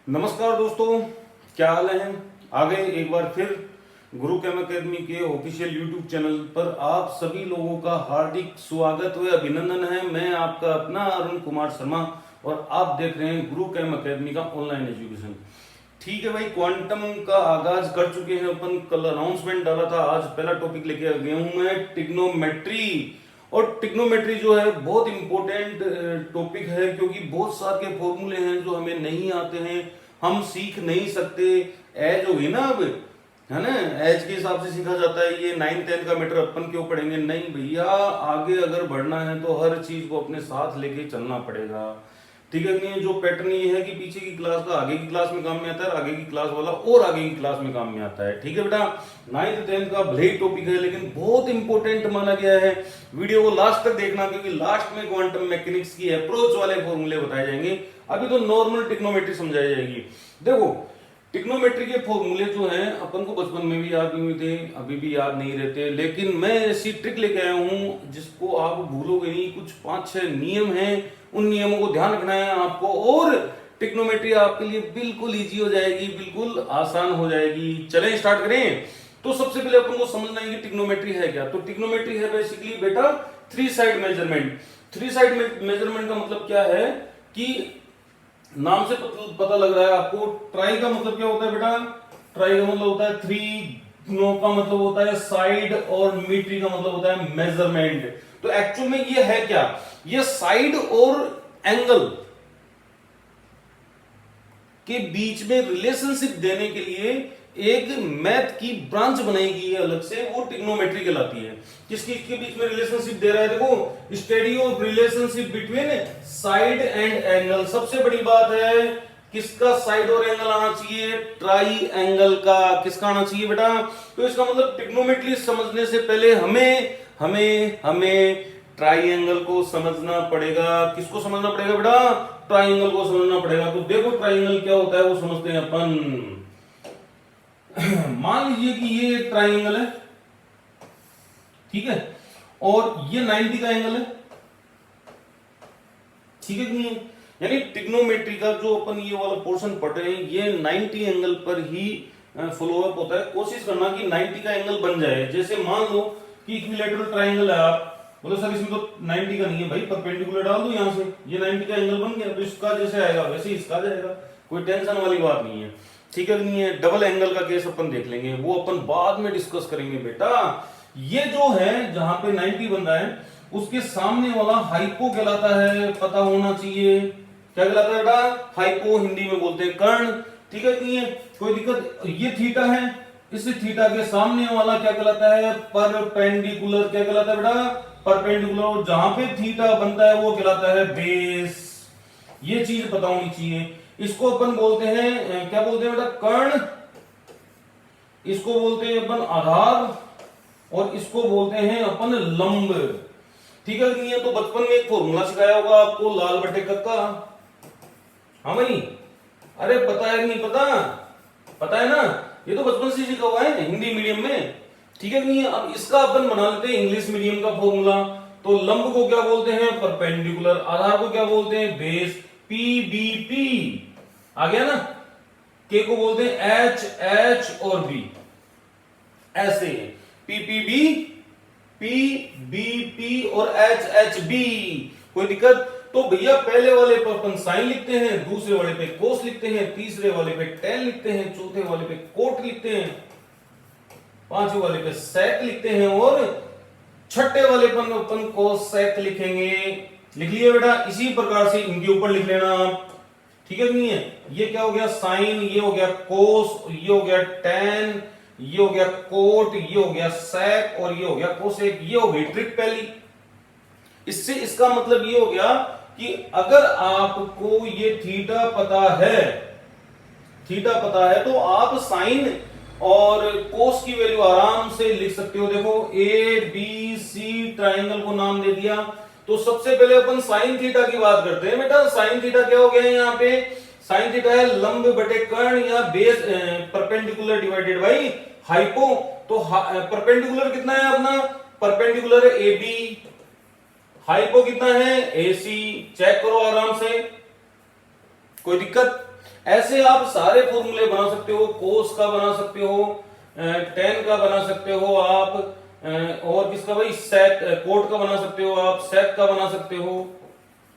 नमस्कार दोस्तों, क्या हाल है। आ गए एक बार फिर गुरु केम एकेडमी के ऑफिशियल यूट्यूब चैनल पर आप सभी लोगों का हार्दिक स्वागत व अभिनंदन है। मैं आपका अपना अरुण कुमार शर्मा और आप देख रहे हैं गुरु केम एकेडमी का ऑनलाइन एजुकेशन। ठीक है भाई, क्वांटम का आगाज कर चुके हैं अपन। कल अनाउंसमेंट डाला था, आज पहला टॉपिक लेके आ गया हूं मैं, टिग्नोमेट्री। और टिग्नोमेट्री जो है बहुत इंपॉर्टेंट टॉपिक है, क्योंकि बहुत सारे के फॉर्मूले हैं जो हमें नहीं आते हैं, हम सीख नहीं सकते। एज होगी ना अब, है ना, एज के हिसाब से सीखा जाता है। ये 9th-10th का मैटर अपन क्यों पढ़ेंगे? नहीं भैया, आगे अगर बढ़ना है तो हर चीज को अपने साथ लेके चलना पड़ेगा। ठीक है नहीं? जो पैटर्न ये है कि पीछे की क्लास का आगे की क्लास में काम में आता है, आगे की क्लास वाला और आगे की क्लास में काम में आता है। ठीक है बेटा, 9th-10th का भले ही टॉपिक है लेकिन बहुत इंपॉर्टेंट माना गया है। वीडियो को लास्ट तक देखना, क्योंकि लास्ट में क्वांटम मैकेनिक्स की अप्रोच वाले फॉर्मूले बताए जाएंगे। अभी तो नॉर्मल टिग्नोमेट्री समझाई जाएगी। देखो, टिग्नोमेट्री के फॉर्मूले जो हैं अपन को बचपन में भी याद नहीं हुए थे, अभी भी याद नहीं रहते, लेकिन मैं ऐसी ट्रिक लेके आया हूं जिसको आप भूलोगे नहीं। कुछ 5-6 नियम हैं, उन नियमों को ध्यान रखना है आपको, और टिग्नोमेट्री आपके लिए बिल्कुल इजी हो जाएगी, बिल्कुल आसान हो जाएगी। चलें स्टार्ट करें। तो सबसे पहले अपन को समझना है कि टिग्नोमेट्री है क्या। तो टिग्नोमेट्री है बेसिकली बेटा 3 साइड मेजरमेंट। 3 साइड मेजरमेंट का मतलब क्या है कि नाम से पता लग रहा है आपको। ट्राई का मतलब क्या होता है बेटा? ट्राई का मतलब होता है 3, नो का मतलब होता है साइड, और मीट्री का मतलब होता है मेजरमेंट। तो एक्चुअल में ये है क्या? ये साइड और एंगल के बीच में रिलेशनशिप देने के लिए एक मैथ की ब्रांच बनाई गई है अलग से, वो टिग्नोमेट्री कहलाती है। किसकी के बीच में रिलेशनशिप दे रहा है? देखो, study of relationship between side and angle. सबसे बड़ी बात है किसका साइड और एंगल आना चाहिए? ट्राई एंगल का। किसका आना चाहिए बेटा? तो इसका मतलब टिग्नोमेट्री समझने से पहले हमें हमें हमें ट्राइंगल को समझना पड़ेगा। किसको समझना पड़ेगा बेटा? ट्राइंगल को समझना पड़ेगा। तो देखो ट्राइंगल क्या होता है वो समझते हैं अपन। मान लीजिए कि ये एक ट्राइंगल है, ठीक है, और ये 90 का एंगल है, ठीक है कि नहीं? यानी टिग्नोमेट्री का जो अपन ये वाला पोर्शन पढ़ रहे हैं, ये 90 एंगल पर ही फॉलो अप होता है। कोशिश करना कि 90 का एंगल बन जाए। जैसे मान लो कि इक्विलैटरल ट्राइंगल है, आप बोलो सर इसमें तो 90 का नहीं है भाई, परपेंडिकुलर डाल दो यहां से, ये 90 का एंगल बन गया, तो इसका जैसे आएगा वैसे इसका जाएगा, कोई टेंशन वाली बात नहीं है। ठीक है नहीं है? डबल एंगल का केस अपन देख लेंगे, वो अपन बाद में डिस्कस करेंगे बेटा। ये जो है जहां पे 90 बन रहा है, उसके सामने वाला हाइपो कहलाता है, पता होना चाहिए। क्या कहलाता है बेटा? हाइपो, हिंदी में बोलते हैं कर्ण। ठीक है नहीं है? कोई दिक्कत? ये थीटा है, इस थीटा के सामने वाला क्या कहलाता है? परपेंडिकुलर। क्या कहलाता है बेटा? परपेंडिकुलर। जहां पे थीटा बनता है वो कहलाता है बेस। ये चीज पता होनी चाहिए। इसको अपन बोलते हैं, क्या बोलते हैं बेटा? कर्ण। इसको बोलते हैं अपन आधार, और इसको बोलते हैं अपन लंब। ठीक है नहीं है? तो बचपन में एक फॉर्मूला सिखाया होगा आपको, लाल बटे कक्का। हाँ भाई, अरे पता है कि नहीं पता? पता है ना, ये तो बचपन से सीखा हुआ है हिंदी मीडियम में। ठीक है नहीं है? अब इसका अपन बना लेते हैं इंग्लिश मीडियम का फॉर्मूला। तो लंब को क्या बोलते हैं? परपेंडिकुलर। आधार को क्या बोलते हैं? बेस। पीबीपी आ गया ना? के को बोलते हैं एच, एच और बी, ऐसे पीपीबी, पीबीपी और एच, एच बी। कोई दिक्कत? तो भैया पहले वाले पर अपन साइन लिखते हैं, दूसरे वाले पे कोस लिखते हैं, तीसरे वाले पे टेन लिखते हैं, चौथे वाले पे कोट लिखते हैं, पांचवें वाले पे सेक लिखते हैं, और छठे वाले पर अपन कोस सेक लिखेंगे। लिख लिया बेटा? इसी प्रकार से इनके ऊपर लिख लेना आप। ठीक है नहीं है? ये क्या हो गया? साइन, ये हो गया कोस, ये हो गया टेन, ये हो गया कोट, ये हो गया सेक, और ये हो गया कोसेक। ये हो गई ट्रिक पहली। इससे इसका मतलब ये हो गया कि अगर आपको ये थीटा पता है, थीटा पता है, तो आप साइन और कोस की वैल्यू आराम से लिख सकते हो। देखो, ए बी सी ट्राइंगल को नाम दे दिया। तो सबसे पहले अपन साइन थीटा की बात करते हैं बेटा। साइन थीटा क्या हो गया यहाँ पे? साइन थीटा है लंब बटे कर्ण, या base perpendicular divided by hypo. तो परपेंडिकुलर कितना है अपना? परपेंडिकुलर है ए बी, हाइपो कितना है? AC। चेक करो आराम से, कोई दिक्कत? ऐसे आप सारे फॉर्मूले बना सकते हो, कोस का बना सकते हो, टेन का बना सकते हो आप, और किसका भाई, सेक कोट का बना सकते हो आप, सेक का बना सकते हो,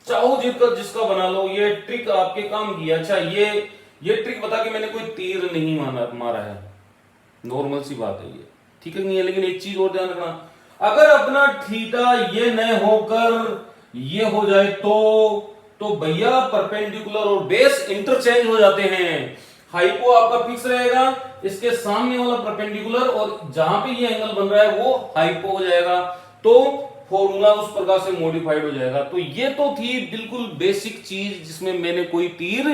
चाहो जिसका बना लो। ये ट्रिक आपके काम की है। अच्छा, ये ट्रिक बता के मैंने कोई तीर नहीं मारा है, नॉर्मल सी बात है ये, ठीक है नहीं है। लेकिन एक चीज और ध्यान रखना, अगर अपना थीटा ये न होकर ये हो जाए तो भैया परपेंडिकुलर और बेस इंटरचेंज हो जाते हैं। हाइपो आपका फिक्स रहेगा, इसके सामने वाला परपेंडिकुलर, और जहां पे ये एंगल बन रहा है वो हाइपो हो जाएगा, तो फॉर्मूला उस प्रकार से मॉडिफाइड हो जाएगा। तो ये तो थी बिल्कुल बेसिक चीज जिसमें मैंने कोई तीर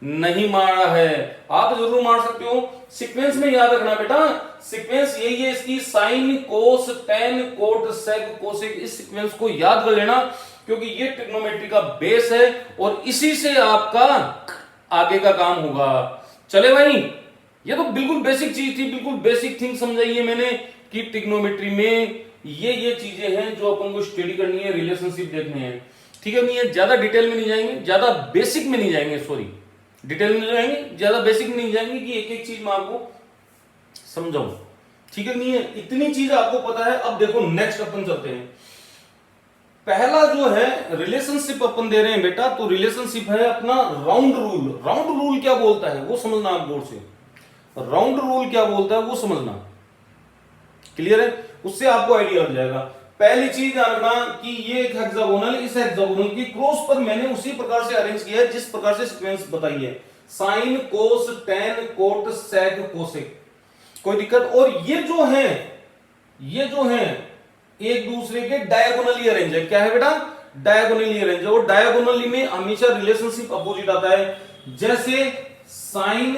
नहीं मारा है। आप जरूर मार सकते हो। सीक्वेंस में याद रखना बेटा, सीक्वेंस यही है इसकी, sine cos tan cot sec cosec, इस सीक्वेंस को याद कर लेना, क्योंकि ये ट्रिग्नोमेट्री का बेस है और इसी से आपका आगे का काम होगा। चले भाई, ये तो बिल्कुल बेसिक चीज थी, बिल्कुल बेसिक थिंग समझाई है मैंने कि ट्रिग्नोमेट्री में ये चीजें हैं जो अपन को स्टडी करनी है, रिलेशनशिप देखने हैं, ठीक है नहीं है। ज्यादा डिटेल में नहीं जाएंगे, ज्यादा बेसिक में नहीं जाएंगे, सॉरी डिटेल में नहीं जाएंगे, ज्यादा बेसिक में नहीं जाएंगे कि एक एक चीज मैं आपको समझाऊं, ठीक है नहीं है। इतनी चीज आपको पता है। अब देखो नेक्स्ट अपन चलते हैं। पहला जो है रिलेशनशिप अपन दे रहे हैं बेटा, तो रिलेशनशिप है अपना राउंड रूल। राउंड रूल क्या बोलता है वो समझना आप गौर से, राउंड रूल क्या बोलता है वो समझना, क्लियर है, उससे आपको आइडिया लग जाएगा। पहली चीज ध्यान रखना कि ये एक हेक्सागोनल, इस हेक्सागोनल की क्रॉस पर मैंने उसी प्रकार से अरेंज किया है जिस प्रकार से सीक्वेंस बताई है, sine cos tan cot sec cosec, कोई दिक्कत। और ये जो है एक दूसरे के डायगोनली अरेंज है। क्या है बेटा, डायगोनली अरेंज है। और डायगोनली में हमेशा रिलेशनशिप अपोजिट आता है। जैसे साइन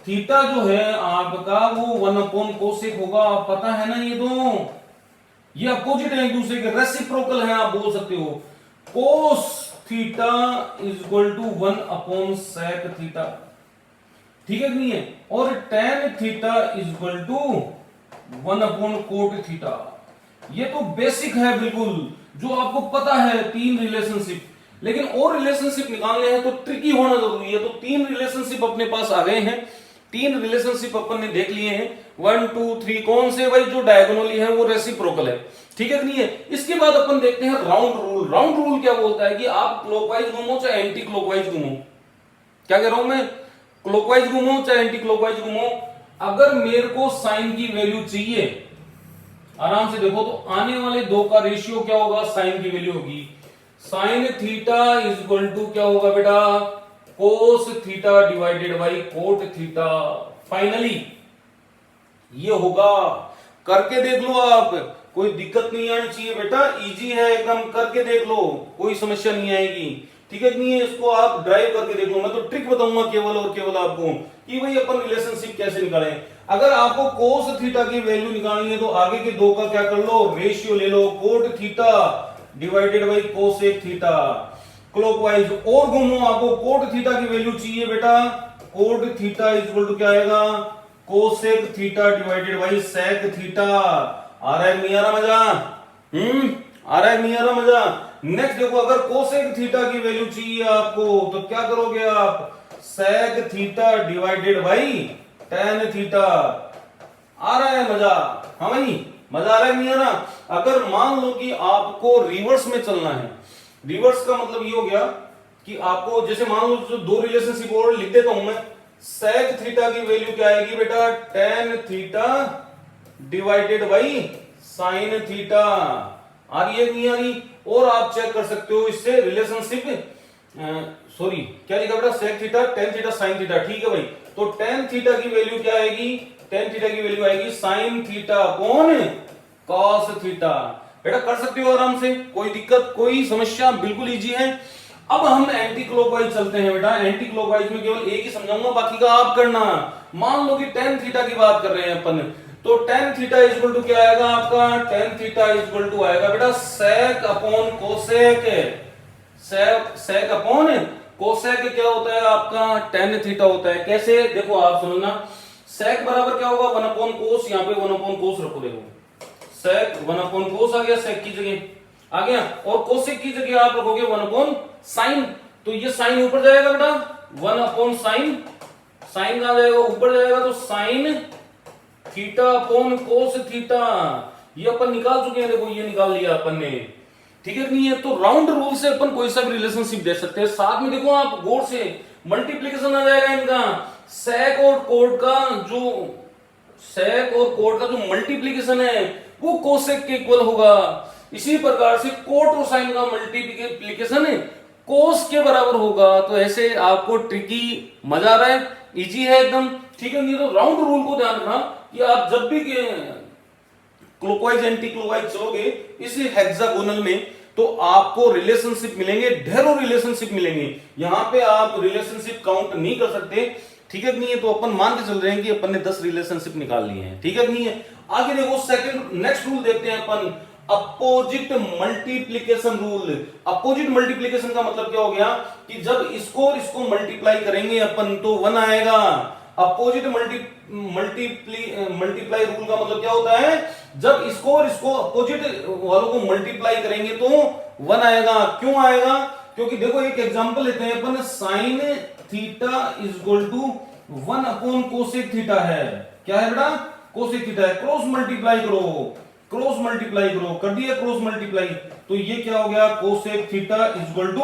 थीटा जो है आपका वो 1 कोसेक होगा, आप पता है ना, ये अपोजिट है एक दूसरे के, रेसिप्रोकल है आप बोल सकते हो। Cos theta is equal to 1 sec theta, ठीक है नहीं है। और tan theta is equal to 1 cot theta. ये तो बेसिक है बिल्कुल, जो आपको पता है, तीन रिलेशनशिप। लेकिन और रिलेशनशिप निकालने हैं तो ट्रिकी होना जरूरी है। तो तीन रिलेशनशिप अपने पास आ गए हैं, तीन रिलेशनशिप अपन ने देख लिए हैं, 1 2 3। कौन से भाई, जो डायगोनली है वो रेसिप्रोकल है, ठीक है नहीं है। इसके बाद अपन देखते हैं राउंड रूल। राउंड रूल क्या बोलता है कि आप क्लॉकवाइज घूमो चाहे एंटी क्लॉकवाइज घूमो, क्या कह रहा हूं मैं, क्लॉकवाइज घूमो चाहे एंटी क्लॉकवाइज घूमो, अगर मेरे को साइन की वैल्यू चाहिए, आराम से देखो, तो आने वाले दो का रेशियो क्या होगा, साइन की वैल्यू होगी, sine theta is equal to क्या होगा बेटा, cos theta divided by cot theta. Finally ये होगा, करके देख लो आप, कोई दिक्कत नहीं आनी चाहिए बेटा, इजी है एकदम, करके देख लो, कोई समस्या नहीं आएगी, ठीक है नहीं है। इसको आप ड्राइव करके देख लो, मैं तो ट्रिक बताऊंगा केवल और केवल आपको कि भाई अपन रिलेशनशिप कैसे निकालें। अगर आपको कोस थीटा की वैल्यू निकालनी है तो आगे के दो का क्या कर लो, रेशियो ले लो, cot theta divided by cosec theta. Clockwise और घूमो, आपको कोट थीटा की वैल्यू चाहिए बेटा, cot theta is equal to क्या आएगा, cosec theta divided by sec theta. आ रहा है नहीं आ रहा मजा, आ रहा है नहीं आ रहा मजा। नेक्स्ट देखो, अगर कोसेक थीटा की वैल्यू चाहिए आपको तो क्या करोगे आप, sec theta divided by tan theta. आ रहा है मजा, हाँ भाई मजा आ रहा है नहीं आ रहा। अगर मान लो कि आपको रिवर्स में चलना है, रिवर्स का मतलब ये हो गया कि आपको, जैसे मान लो जो दो रिलेशनशिप और लिख देता हूं मैं, सेक थीटा की वैल्यू क्या आएगी बेटा, tan theta divided by sine theta. आ रही है नहीं आ रही। और आप चेक कर सकते हो इससे रिलेशनशिप, सॉरी क्या लिखा बेटा, sec theta tan theta sine theta, ठीक है भाई। तो टेन थीटा की वैल्यू क्या आएगी, टेन थीटा की वैल्यू आएगी साइन थीटा कौन, कॉस थीटा। बेटा कर सकते हो आराम से, कोई दिक्कत कोई समस्या, बिल्कुल इजी है। अब हम एंटी क्लॉकवाइज चलते हैं बेटा। एंटी क्लॉकवाइज में केवल एक ही समझाऊंगा, बाकी का आप करना। मान लो कि टेन थीटा की बात कर रहे हैं अपन, तो tan theta is equal to क्या आएगा आपका, tan theta is equal to आएगा बेटा sec upon cosec. Sec upon cosec क्या होता है आपका, टेन थीटा होता है। कैसे, देखो आप समझना, सेक बराबर क्या होगा, 1 अपॉन कोस, यहाँ पे 1 अपॉन कोस रखो, देखो सेक 1 अपॉन कोस आ गया, सेक की जगह आ गया, और कोसेक की जगह आप रखोगे 1 अपॉन साइन। तो ये साइन ऊपर जाएगा बेटा, वन अपॉन साइन, साइन कहां जाएगा, ऊपर जाएगा, तो sine theta upon cos theta, ये अपन निकाल चुके हैं, देखो ये निकाल लिया अपन ने, ठीक है नहीं है। तो राउंड रूल से अपन कोई सा भी रिलेशनशिप दे सकते हैं। साथ में देखो आप गौर से मल्टीप्लीकेशन आ जाएगा इनका, सेक और कोट का जो मल्टीप्लीकेशन है वो कोसेक के इक्वल होगा। इसी प्रकार से कोट और साइन का मल्टीप्लीकेशन कोस के बराबर होगा। तो ऐसे आपको ट्रिकी, मजा आ रहा है, इजी है एकदम, ठीक है नहीं। तो राउंड रूल को ध्यान रखना कि आप जब भी क्लॉकवाइज एंटी क्लॉकवाइज चलोगे इस हेक्सागोनल में, तो आपको रिलेशनशिप मिलेंगे, ढेरों रिलेशनशिप मिलेंगे। यहां पे आप रिलेशनशिप काउंट नहीं कर सकते, ठीक है नहीं है। तो अपन मान के चल रहे हैं कि अपन ने 10 रिलेशनशिप निकाल लिए हैं, ठीक है नहीं है। आगे देखो सेकंड नेक्स्ट रूल देखते हैं अपन, opposite multiplication rule. Opposite multiplication का मतलब क्या हो गया कि जब इसको और इसको मल्टीप्लाई करेंगे अपन तो 1 आएगा। अपोजिट मल्टीप्लाई रूल का मतलब क्या होता है, जब इसको और इसको अपोजिट वालों को मल्टीप्लाई करेंगे तो 1 आएगा। क्यों आएगा, क्योंकि देखो एक एग्जांपल लेते हैं अपन, sine theta is equal to 1 upon cosec theta है। क्या है बेटा, कोसेक थीटा है। क्रॉस मल्टीप्लाई करो, क्रॉस मल्टीप्लाई करो, कर दिया क्रॉस मल्टीप्लाई, तो ये क्या हो गया, cosec theta is equal to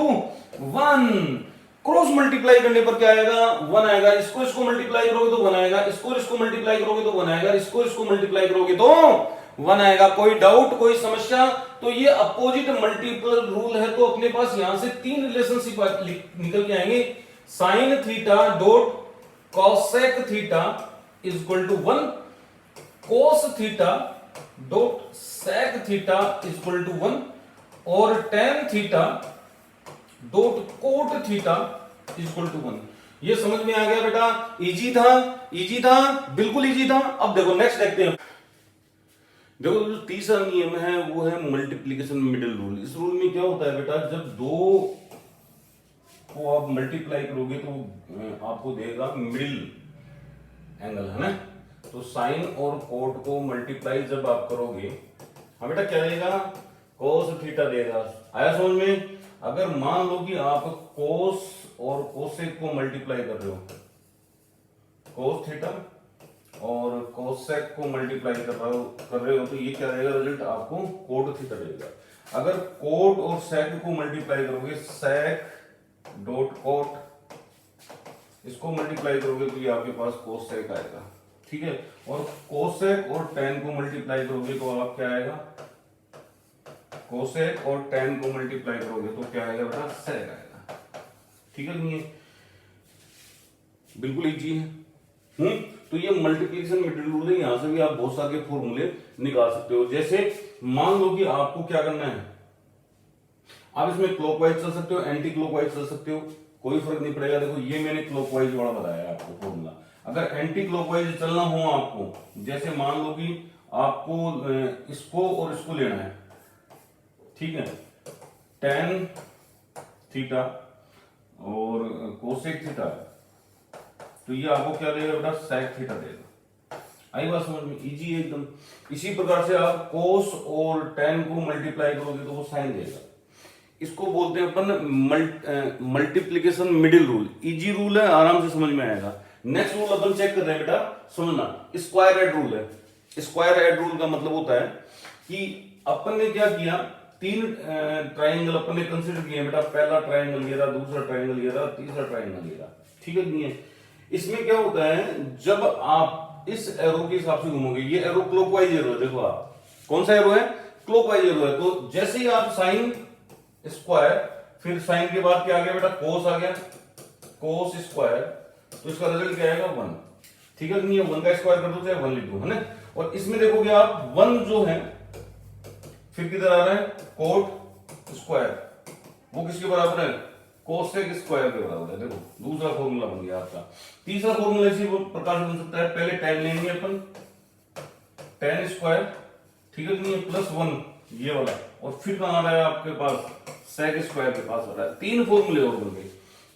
1। Cross multiply करने पर क्या आएगा, 1 आएगा। इसको इसको मल्टीप्लाई करोगे तो 1 आएगा, इसको इसको मल्टीप्लाई करोगे तो 1 आएगा, इसको इसको मल्टीप्लाई करोगे तो 1 आएगा। कोई डाउट, कोई समस्या? तो ये अपोजिट मल्टीपल रूल है। तो अपने पास यहां से 3 रिलेशनशिप निकल के आएंगे, sine theta dot cosec theta is equal to 1, cos theta dot sec theta is equal to 1, और tan theta dot cot theta is equal to 1। ये समझ में आ गया बेटा, इजी था, इजी था, बिल्कुल इजी था। अब देखो नेक्स्ट देखते हैं। देखो जो तीसरा नियम है वो है मल्टीप्लीकेशन मिडिल रूल। इस रूल में क्या होता है बेटा, जब दो को आप मल्टीप्लाई करोगे तो आपको देगा मिडिल एंगल, है ना। तो साइन और कोट को मल्टीप्लाई जब आप करोगे, हाँ बेटा क्या देगा, कोस थीटा देगा। आया समझ में? अगर मान लो कि आप कोस और कोसेक को मल्टीप्लाई कर रहे हो, कोस थीटा और कोसेक को मल्टीप्लाई कर रहे हो, तो ये क्या देगा रिजल्ट, आपको कोट थीटा देगा। अगर कोट और सेक को मल्टीप्लाई करोगे, सेक डॉट कोट, इसको मल्टीप्लाई करोगे तो ये आपके पास कोसेक आएगा, ठीक है। और कोसेक और टेन को मल्टीप्लाई करोगे तो आप क्या आएगा, कोसेक और टेन को मल्टीप्लाई करोगे तो क्या आएगा बेटा, सेक आएगा, ठीक है। नहीं है, बिल्कुल इजी है। तो ये मल्टीप्लिकेशन मिडिल रूल है। यहां से भी आप बहुत सारे फॉर्मूले निकाल सकते हो। जैसे मान लो कि आपको क्या करना है, आप इसमें क्लॉकवाइज चल सकते हो, एंटी क्लॉकवाइज चल सकते हो, कोई फर्क नहीं पड़ेगा। देखो ये मैंने क्लॉकवाइज वाला बताया आपको फॉर्मूला। अगर एंटी क्लॉकवाइज चलना हो आपको, जैसे मान लो कि आपको इसको और इसको लेना है, ठीक है, टेन थीटा और कोसेक थीटा, तो ये आपको क्या देगा बेटा, सेक थीटा देगा। आई बात समझ में? इजी है एकदम। इसी प्रकार से आप कोस और टेन को मल्टीप्लाई करोगे तो वो साइन देगा। इसको बोलते हैं अपन multiplication middle rule. Easy rule है, आराम से समझ में आएगा। नेक्स्ट रूल अपन चेक कर रहे हैं बेटा, समझना, स्क्वायर एड रूल है। स्क्वायर एड रूल का मतलब होता है कि अपन ने क्या किया, 3 ट्राइंगल अपन ने कंसिडर किए बेटा। पहला ट्राइंगल ये रहा, दूसरा ट्राइंगल ये रहा, तीसरा ट्राइंगल ये रहा, ठीक है नहीं है। इसमें क्या होता है, जब आप इस एरो के हिसाब से घूमोगे, ये एरो क्लॉकवाइज एरो है, देखो आप कौन सा एरो है, क्लॉकवाइज एरो है। तो जैसे ही आप साइन स्क्वायर, फिर साइन के बाद क्या आ गया बेटा, कोस आ गया, कोस स्क्वायर, तो इसका रिजल्ट क्या आएगा, 1, ठीक है नहीं है। 1 का स्क्वायर कर दो चाहे 1 लिख दो, है ना। और इसमें देखोगे आप 1 जो है फिर किधर आ रहा है, कोट स्क्वायर, वो किसके बराबर है, कोसेक स्क्वायर के बराबर है। देखो दूसरा फॉर्मूला बन गया आपका। तीसरा फॉर्मूला इसी प्रकार से बन सकता है, पहले टेन लेंगे अपन, टेन स्क्वायर, ठीक है नहीं है, प्लस 1 ये वाला, और फिर कहां आ रहा है आपके पास, सेक स्क्वायर के पास आ रहा है। 3 फॉर्मूले और बन गए,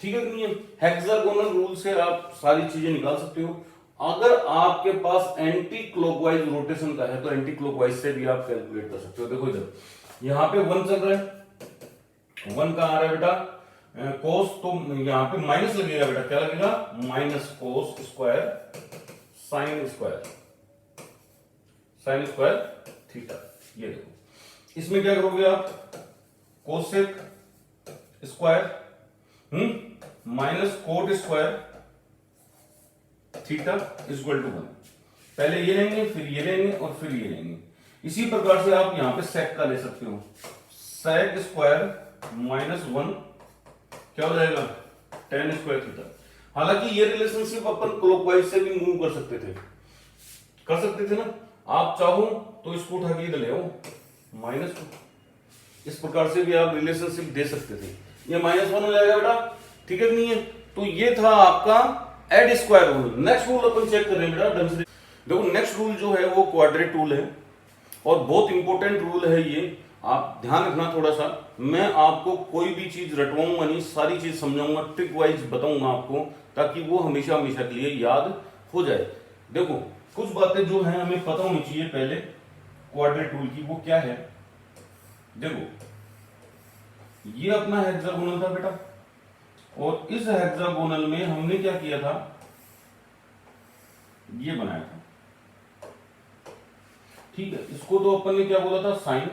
ठीक है नहीं है। हेक्सागोनल रूल से आप सारी चीजें निकाल सकते हो। अगर आपके पास एंटी क्लॉकवाइज रोटेशन का है तो एंटी क्लॉकवाइज से भी आप कैलकुलेट कर सकते हो। देखो इधर यहां पे 1 चल रहा है, 1 कहां आ रहा है बेटा, कोस, तो यहाँ पे माइनस लगेगा बेटा, क्या लगेगा, minus cos square sine square theta. ये देखो इसमें क्या करोगे आप, cosec square minus cot square theta equal to 1। पहले ये लेंगे, फिर ये लेंगे और फिर ये लेंगे। इसी प्रकार से आप यहां पे सेक का ले सकते हो, सेक स्क्वायर माइनस 1 क्या हो जाएगा, टेन स्क्वायर थीटा। हालांकि ये रिलेशनशिप अपन क्लॉकवाइज से भी मूव कर सकते थे ना। आप चाहो तो इसको उठा के इधर ले आओ माइनस 2, इस प्रकार से भी आप रिलेशनशिप दे सकते थे। ये -1 हो जाएगा बेटा, ठीक है नहीं है। तो ये था आपका add square rule. Next rule अपन चेक करें बेटा ढंग से। देखो नेक्स्ट रूल जो है वो क्वाड्रेट रूल है और बहुत इंपॉर्टेंट रूल है ये, आप ध्यान रखना थोड़ा सा। मैं आपको कोई भी चीज रटवाऊंगा नहीं, सारी चीज समझाऊंगा, ट्रिक वाइज बताऊंगा आपको, ताकि वो हमेशा हमेशा के लिए याद हो जाए। देखो कुछ बातें जो हैं हमें पता होनी चाहिए पहले क्वाड्रेट रूल की, वो क्या है। देखो ये अपना हेक्सागोनल था बेटा, और इस हेक्सागोनल में हमने क्या किया था, ये बनाया था, ठीक है। इसको तो अपन ने क्या बोला था, साइन,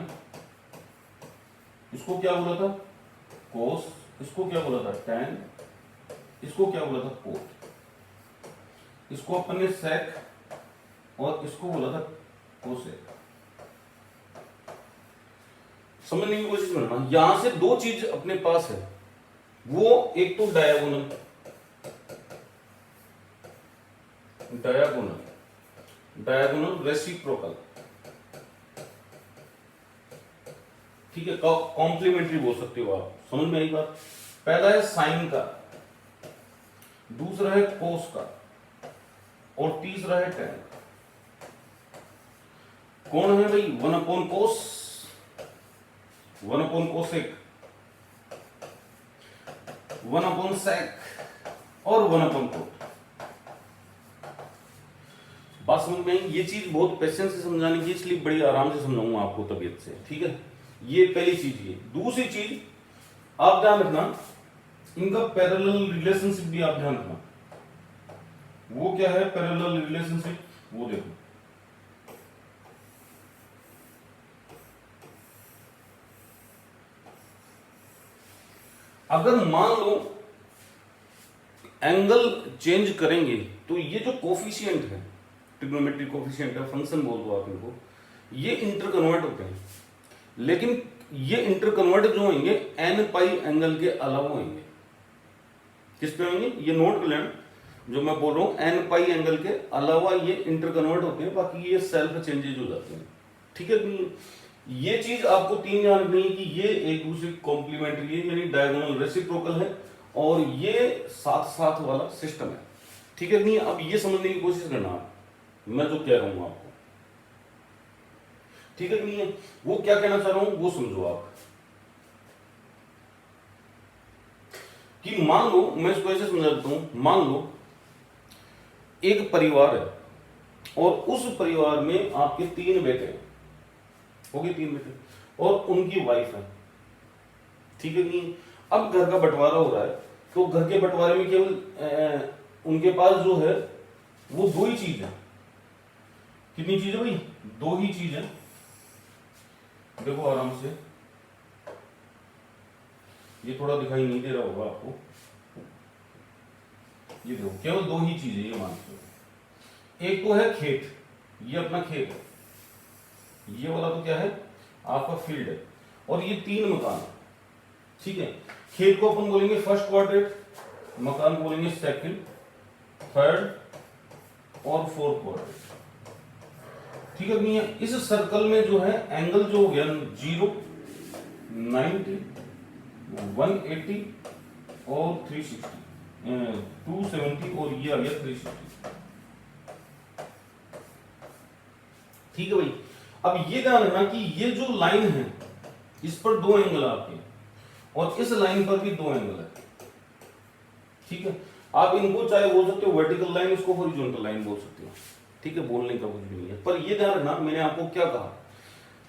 इसको क्या बोला था, कोस, इसको क्या बोला था, टैन, इसको क्या बोला था, कोट, इसको अपन ने सेक और इसको बोला था कोसेक। समझने की कोशिश करना, यहां से दो चीज अपने पास है, वो एक तो डायगोनल रेसिप्रोकल, ठीक है, कॉम्प्लीमेंट्री बोल सकते हो आप। समझ में आई बात। पहला है साइन का, दूसरा है कोस का और तीसरा है टैन का। कौन है भाई, 1/कोस, 1/कोसेक, 1/सेक और 1/कोट। बात समझ में आई। ये चीज बहुत पेशेंस से समझाने की, इसलिए बड़ी आराम से समझाऊंगा आपको तबीयत से, ठीक है। ये पहली चीज। ये दूसरी चीज आप ध्यान रखना, इनका पैरेलल रिलेशनशिप भी आप ध्यान रखना। वो क्या है पैरेलल रिलेशनशिप, वो देखो। अगर मान लो एंगल चेंज करेंगे तो ये जो कोफिशिएंट है, ट्रिग्नोमेट्रिक कोफिशिएंट है, फंक्शन बोल दो आप इनको, ये इंटरकन्वर्ट होते हैं। लेकिन ये इंटरकन्वर्ट जो होंगे एन पाई एंगल के अलावा होंगे। किस पे होंगे, ये नोट कर लेना जो मैं बोल रहा हूं, एन पाई एंगल के अलावा ये इंटरकन्वर्ट होते हैं, बाकी ये सेल्फ चेंजेज हो जाते हैं, ठीक है। ये चीज आपको तीन ध्यान रखनी है कि ये एक दूसरे कॉम्प्लीमेंट्री है, यानी डायगोनल रेसिप्रोकल है, और ये साथ साथ वाला सिस्टम है, ठीक है नहीं। अब ये समझने की कोशिश करना आप, मैं जो कह रहा हूं आपको, ठीक है नहीं है। वो क्या कहना चाह रहा हूं वो समझो आप, कि मान लो, मैं इसको ऐसे समझा देता हूं, मान लो एक परिवार है और उस परिवार में आपके 3 बेटे हैं, हो गए 3 बेटे, और उनकी वाइफ है, ठीक है नहीं। अब घर का बंटवारा हो रहा है, तो घर के बंटवारे में केवल उनके पास जो है वो 2 ही चीज है। कितनी चीज है भाई, 2 ही चीज है। देखो आराम से, ये थोड़ा दिखाई नहीं दे रहा होगा आपको, ये देखो केवल 2 ही चीजें, ये मान लो। एक तो है खेत, ये अपना खेत है, ये वाला तो क्या है आपका फील्ड है, और ये 3 मकान है, ठीक है। खेत को अपन बोलेंगे फर्स्ट क्वाड्रेंट, मकान को बोलेंगे सेकंड, थर्ड और फोर्थ क्वाड्रेंट, ठीक है नहीं है। इस सर्कल में जो है एंगल जो हो गया 0, 90, 180 और 360, 270 और ये आ गया 360, ठीक है भाई। अब ये ध्यान रखना कि ये जो लाइन है इस पर 2 एंगल आपके, और इस लाइन पर भी 2 एंगल है, ठीक है। आप इनको चाहे बोल सकते हो वर्टिकल लाइन, इसको हॉरिजॉन्टल लाइन बोल सकते हो, ठीक है, बोलने का कुछ भी नहीं है। पर ये ध्यान रखना, मैंने आपको क्या कहा,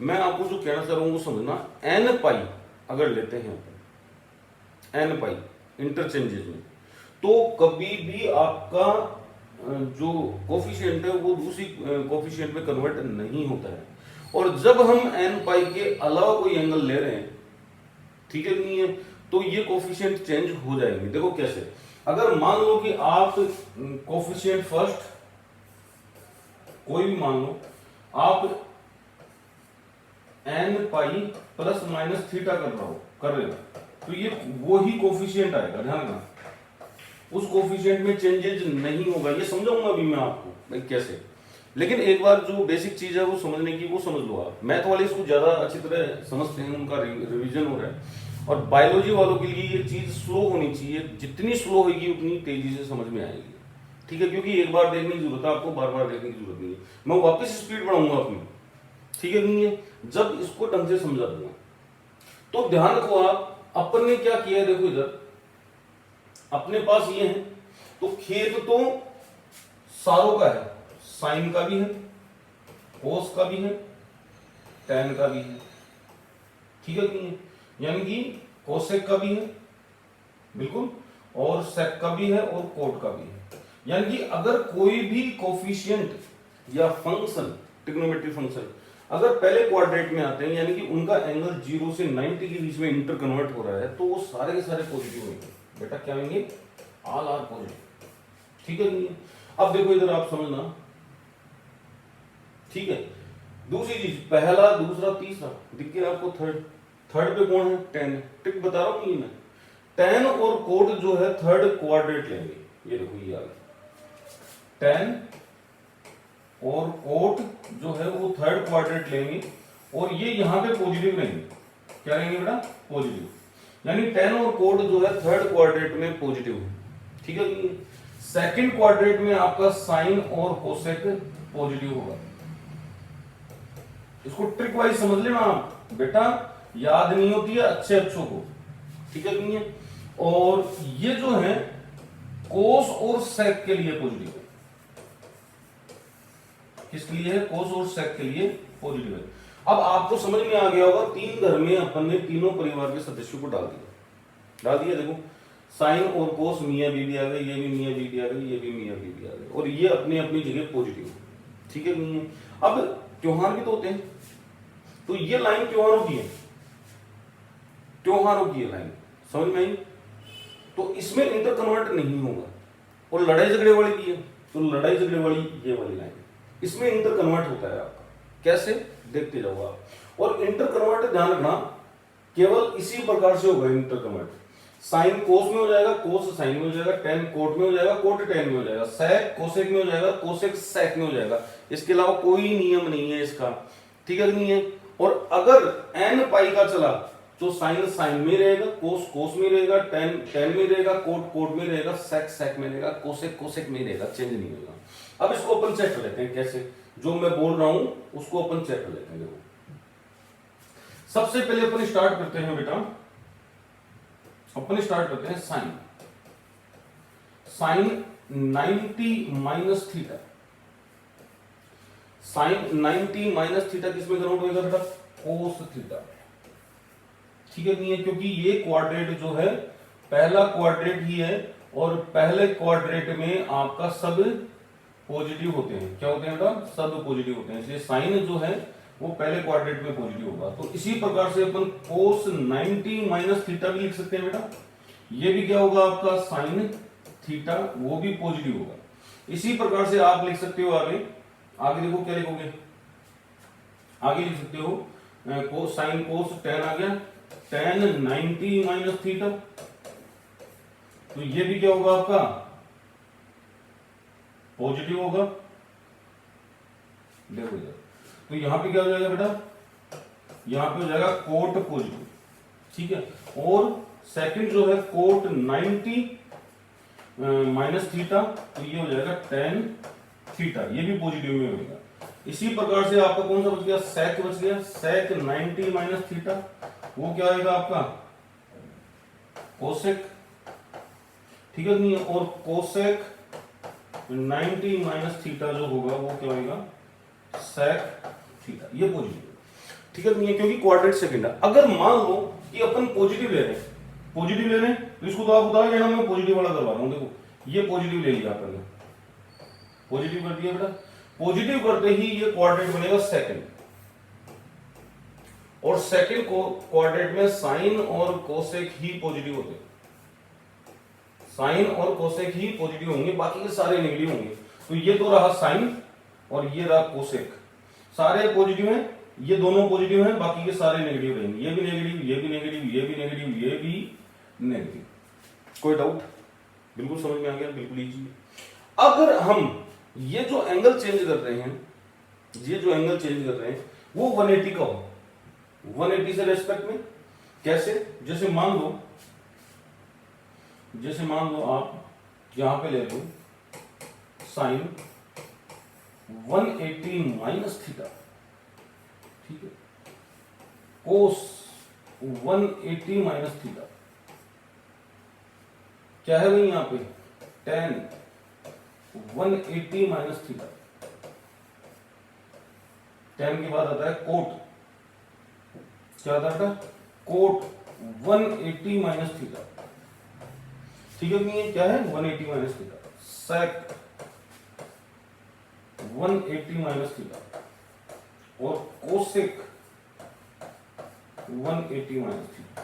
मैं आपको जो कहना चाह रहा हूं वो समझना। एन पाई अगर लेते हैं, एन पाई इंटरचेंजेस में, तो कभी भी आपका जो कोफिशिएंट है वो दूसरी कोफिशिएंट में कन्वर्ट नहीं होता है। और जब हम एन पाई के अलावा कोई एंगल ले रहे हैं, ठीक है नहीं है, तो ये कोफिशिएंट चेंज हो जाएंगे। देखो कैसे, अगर मान लो कि आप कोफिशिएंट फर्स्ट कोई भी मान लो आप N pi plus minus theta कर रहे हो, तो ये वो ही कोफिशिएंट आएगा, ध्यान रखना, उस कोफिशिएंट में चेंजेस नहीं होगा। ये समझाऊंगा अभी मैं आपको भाई कैसे, लेकिन एक बार जो बेसिक चीज है वो समझने की, वो समझ लो आप। मैथ वाले इसको ज्यादा अच्छी तरह समझते हैं, उनका रिवीजन हो रहा है, और बायोलॉजी वालों के लिए ये चीज स्लो होनी चाहिए, जितनी स्लो होगी उतनी तेजी से समझ में आएगी, ठीक है, क्योंकि एक बार देखने की जरूरत है आपको, बार बार देखने की जरूरत नहीं है। मैं वापस स्पीड बढ़ाऊंगा अपनी, ठीक है नहीं है, जब इसको ढंग से समझा दूंगा। तो ध्यान रखो आप, अपन ने क्या किया है, देखो इधर अपने पास ये है, तो खेत तो सारों का है, साइन का भी है, कोस का भी है, टैन का भी है, ठीक है नहीं है, यानी कि कोसेक का भी है बिल्कुल, और सेक का भी है, और कोट का भी है। यानी कि अगर कोई भी कोफिशिएंट या फंक्शन, ट्रिग्नोमेट्रिक फंक्शन अगर पहले क्वाड्रेट में आते हैं, यानी कि उनका एंगल 0 से 90 के बीच में इंटर कन्वर्ट हो रहा है, तो वो सारे के सारे पॉजिटिव होंगे बेटा, क्या होंगे, ऑल आर पॉजिटिव, ठीक है नहीं है। अब देखो इधर आप समझना, ठीक है। दूसरी चीज, पहला दूसरा तीसरा दिख गया आपको, थर्ड पे कौन है, टेन, ट्रिक बता रहा हूं मैं, टेन और कोट जो है थर्ड क्वाड्रेट लेंगे, ये देखो ये आ गया, टेन और कोट जो है वो थर्ड क्वाड्रेंट लेंगे, और ये यहां पे पॉजिटिव रहेंगे, क्या रहेंगे बेटा, पॉजिटिव, यानी टेन और कोट जो है थर्ड क्वाड्रेंट में पॉजिटिव है, ठीक है। सेकंड क्वाड्रेंट में आपका साइन और कोसेक पॉजिटिव होगा। इसको ट्रिक वाइज समझ लेना आप बेटा, याद नहीं होती है अच्छों को, ठीक है। और ये जो है कोस और सेक के लिए पॉजिटिव है, किसके लिए है, कोस और सेक के लिए पॉजिटिव है। अब आपको समझ में आ गया होगा, तीन घर में अपन ने तीनों परिवार के सदस्यों को डाल दिया, देखो साइन और कोस मियां बीवी आ गए, ये भी मियां बीवी आ गई, ये भी मियां बीवी आ गए, और ये अपनी अपनी जगह पॉजिटिव है, ठीक है नहीं है। अब त्योहार भी तो होते हैं, तो ये लाइन त्योहारों की है, त्योहारों की है लाइन, समझ में आई, तो इसमें इंटर कन्वर्ट नहीं होगा। और लड़ाई झगड़े वाली की है, तो लड़ाई झगड़े वाली ये वाली लाइन, इसमें इंटर कन्वर्ट होता है आपका, कैसे देखते जाओ आप। और इंटर कन्वर्ट ध्यान रखना, केवल इसी प्रकार से होगा इंटर कन्वर्ट, साइन कोस में हो जाएगा, कोस साइन में हो जाएगा, टेन कोट में हो जाएगा, कोट टेन में हो जाएगा, सेक कोसेक में हो जाएगा, कोसेक सेक में हो जाएगा, इसके अलावा कोई नियम नहीं है इसका, ठीक है नहीं है। और अगर एन पाई का चला तो साइन साइन में रहेगा, कोस कोस में रहेगा, टेन टेन में रहेगा, कोट कोट में रहेगा, सेक सेक में रहेगा, कोसेक कोसेक में रहेगा, चेंज नहीं होगा। अब इसको अपन चेक कर लेते हैं कैसे, जो मैं बोल रहा हूं उसको अपन चेक कर लेते हैं। देखो सबसे पहले अपन स्टार्ट करते हैं बेटा, अपन स्टार्ट करते हैं sine, sine 90 minus theta, sine 90 minus theta किसमें कन्वर्ट होगा बेटा, कोस थीटा, ठीक है नहीं है, क्योंकि ये क्वाड्रेट जो है पहला क्वाड्रेट ही है, और पहले क्वाड्रेट में आपका सब पॉजिटिव होते हैं, क्या होते हैं बेटा, सब पॉजिटिव होते हैं, इसलिए साइन जो है वो पहले क्वाड्रेट में पॉजिटिव होगा। तो इसी प्रकार से अपन कोस 90 माइनस थीटा भी लिख सकते हैं बेटा, ये भी क्या होगा आपका साइन थीटा, वो भी पॉजिटिव होगा। इसी प्रकार से आप लिख सकते हो आगे, आगे देखो क्या लिखोगे, आगे लिख सकते हो कोस साइन कोस टेन आ गया, टेन 90 माइनस थीटा, तो ये भी क्या होगा आपका पॉजिटिव होगा। देखो इधर, तो यहां पे क्या हो जाएगा बेटा, यहां पे हो जाएगा कोट पॉजिटिव, ठीक है। और सेकंड जो है कोट 90 माइनस थीटा, तो ये हो जाएगा टेन थीटा, ये भी पॉजिटिव में होगा। इसी प्रकार से आपका कौन सा बच गया, सेक बच गया, सेक 90 माइनस थीटा, वो क्या आएगा आपका कोसेक, ठीक है नहीं है। और कोसेक 90 माइनस थीटा जो होगा वो क्या होगा, सेक थीटा, ये पॉजिटिव, ठीक है नहीं है, क्योंकि क्वाड्रेट सेकंड है। अगर मान लो कि अपन पॉजिटिव ले रहे हैं, पॉजिटिव ले रहे हैं, तो तो इसको तो आप उतार लेना, मैं पॉजिटिव वाला करवा रहा हूँ। देखो ये पॉजिटिव ले लिया अपन ने, पॉजिटिव कर दिया बेटा। पॉजिटिव करते ही ये क्वाड्रेट बनेगा सेकंड, और सेकंड को क्वाड्रेट में साइन और कोसेक ही पॉजिटिव होते हैं, साइन और कोसेक ही पॉजिटिव होंगे, बाकी के सारे नेगेटिव होंगे। तो ये तो रहा साइन और ये रहा कोसेक, सारे पॉजिटिव हैं, ये दोनों पॉजिटिव हैं, बाकी के सारे नेगेटिव रहेंगे। ये भी नेगेटिव, ये भी नेगेटिव, ये भी नेगेटिव, ये भी नेगेटिव। कोई डाउट? बिल्कुल समझ में आ गया, बिल्कुल इजी है। अगर हम ये जो एंगल चेंज कर रहे हैं, ये जो एंगल चेंज कर रहे हैं वो 180 का हो, 180 से रेस्पेक्ट में। कैसे? जैसे मान लो आप यहां पे ले लो साइन 180 माइनस थीटा, ठीक है, कोस 180 माइनस थीटा, क्या है भाई यहां पे tan 180 माइनस थीटा। tan के बाद आता है कोट, क्या आता है कोट 180 माइनस थीटा, ठीक है नहीं है, क्या है 180 minus theta, sec 180 minus theta, और कोसेक 180 माइनस थीटा।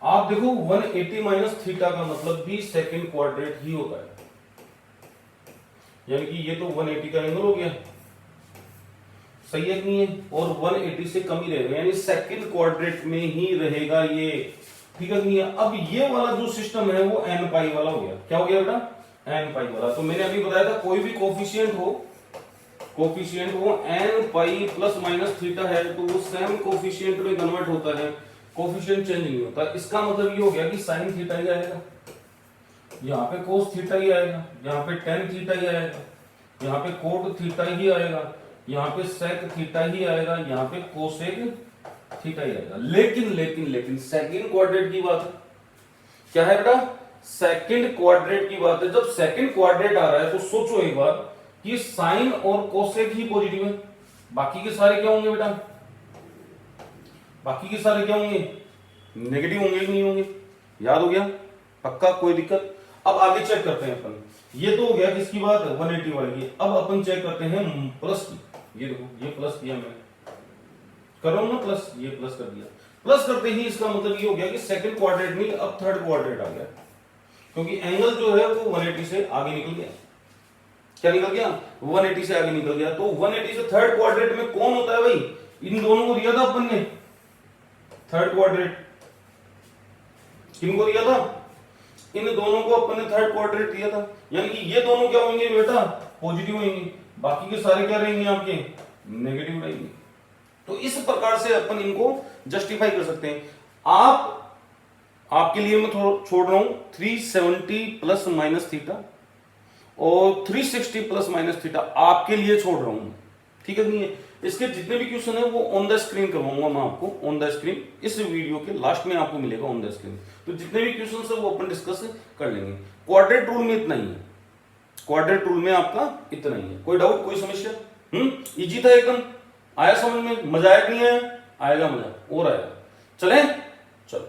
आप देखो 180 माइनस थीटा का मतलब भी सेकंड क्वाड्रेट ही होता है, यानी कि ये तो 180 का एंगल हो गया, सही है कि नहीं है, और 180 से कम ही रहेगा, यानी सेकंड क्वाड्रेट में ही रहेगा ये, ठीक है कि नहीं है। अब ये वाला जो सिस्टम है वो n पाई वाला हो गया, क्या हो गया बेटा n पाई वाला। तो मैंने अभी बताया था कोई भी कोफिशिएंट हो n पाई प्लस माइनस थीटा है तो वो सेम कोफिशिएंट में कन्वर्ट होता है, कोफिशिएंट चेंज नहीं होता। इसका मतलब ये हो गया कि साइन थीटा ही आएगा, यहाँ पे कोस थीटा ही आएगा, यहाँ पे टेन थीटा ही आएगा, यहाँ पे कोट थीटा ही आएगा, यहाँ पे सेक थीटा ही आएगा, यहाँ पे कोसेक थीटा ही आएगा। लेकिन सेकंड क्वाड्रेट की बात है, क्या है बेटा सेकंड क्वाड्रेट की बात है। जब सेकंड क्वाड्रेट आ रहा है तो सोचो एक बार कि साइन और कोसेक ही पॉजिटिव है, बाकी के सारे क्या होंगे बेटा, बाकी के सारे क्या होंगे नेगेटिव होंगे कि नहीं होंगे, याद हो गया पक्का, कोई दिक्कत। अब आगे चेक करते हैं अपन, ये तो हो गया किसकी बात 180 वाली की। अब अपन चेक करते हैं प्लस की, ये देखो ये प्लस किया मैंने, कर रहा हूं ना प्लस, ये प्लस कर दिया। प्लस करते ही इसका मतलब ये हो गया कि सेकंड क्वाड्रेट नहीं अब थर्ड क्वाड्रेट आ गया, क्योंकि एंगल जो है वो 180 से आगे निकल गया। क्या निकल गया 180 से आगे निकल गया। तो 180 से थर्ड क्वाड्रेट में कौन होता है भाई, इन दोनों को दिया था अपन ने थर्ड क्वाड्रेट, किनको दिया था, इन दोनों को अपन ने थर्ड क्वाड्रेट दिया था, यानी कि ये दोनों क्या होंगे बेटा पॉजिटिव होंगे, बाकी के सारे क्या रहेंगे आपके नेगेटिव रहेंगे। तो इस प्रकार से अपन इनको जस्टिफाई कर सकते हैं। आपके लिए मैं छोड़ रहा हूं 370 प्लस माइनस थीटा और 360 प्लस माइनस थीटा आपके लिए छोड़ रहा हूं, ठीक है नहीं है। इसके जितने भी क्वेश्चन है वो ऑन द स्क्रीन करवाऊंगा मैं आपको, ऑन द स्क्रीन, इस वीडियो के लास्ट में आपको मिलेगा ऑन द स्क्रीन। तो जितने भी क्वेश्चन है वो अपन डिस्कस कर लेंगे। क्वाड्रेट रूल में इतना ही है, क्वाड्रेट रूल में आपका इतना ही है। कोई डाउट, कोई समस्या? इजी था एकदम, आया समझ में, मजा आया नहीं आया? आएगा मजा और आएगा। चले चलो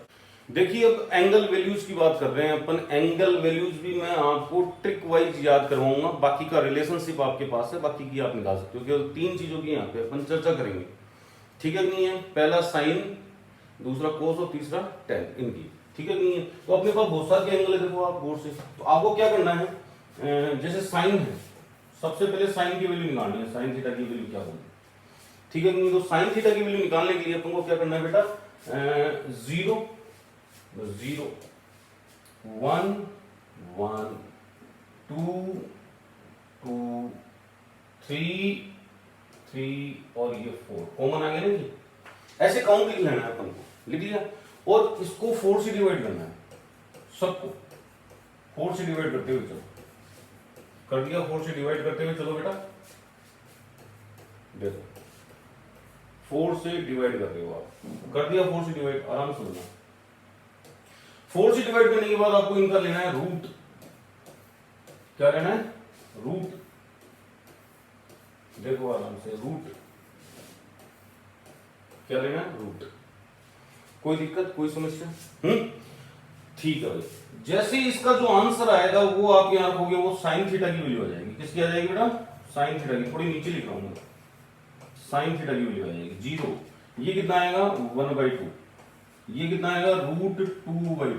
देखिए, अब एंगल वैल्यूज की बात कर रहे हैं अपन। एंगल वैल्यूज भी मैं आपको ट्रिक वाइज याद करवाऊंगा, बाकी का रिलेशनशिप आपके पास है, बाकी की आप निकाल सकते हो, क्योंकि तीन चीजों की यहाँ पे अपन चर्चा करेंगे, ठीक है नहीं है। पहला साइन, दूसरा कोस और तीसरा टेन, इनकी, ठीक है नहीं है। तो अपने पास बहुत सारे एंगल है, देखो आप बोर्ड से, तो आपको क्या करना है, जैसे साइन है, सबसे पहले साइन की वैल्यू निकालनी है, साइन थीटा की वैल्यू क्या होगी, ठीक है नहीं। तो साइन थीटा की वैल्यू निकालने के लिए अपन को क्या करना है बेटा, 0 0 1 1 2 2 3 3 और ये 4 कॉमन आ गया ना जी। ऐसे काउंट लिख लेना है अपन को, लिख लिया, और इसको 4 से डिवाइड करना है, सबको 4 से डिवाइड करते हुए चलो, कर दिया 4 से डिवाइड करते हुए चलो बेटा, देखो 4 से डिवाइड कर रहे हो आप, कर दिया 4 से डिवाइड, आराम से लेना। 4 से डिवाइड करने के बाद आपको इनका लेना है रूट, क्या लेना है रूट, देखो आराम से रूट, क्या लेना है रूट। कोई दिक्कत, कोई समस्या? ठीक है भाई, जैसे ही इसका जो आंसर आएगा वो आप यहाँ रखोगे, वो साइन थीटा की वैल्यू आ जाएगी। किसकी आ जाएगी बेटा? साइन थीटा की। थोड़ी नीचे लिख रहा हूँ, साइन थीटा की वैल्यू आ जाएगी 0। ये कितना आएगा? 1/2। ये कितना आएगा? √2/2।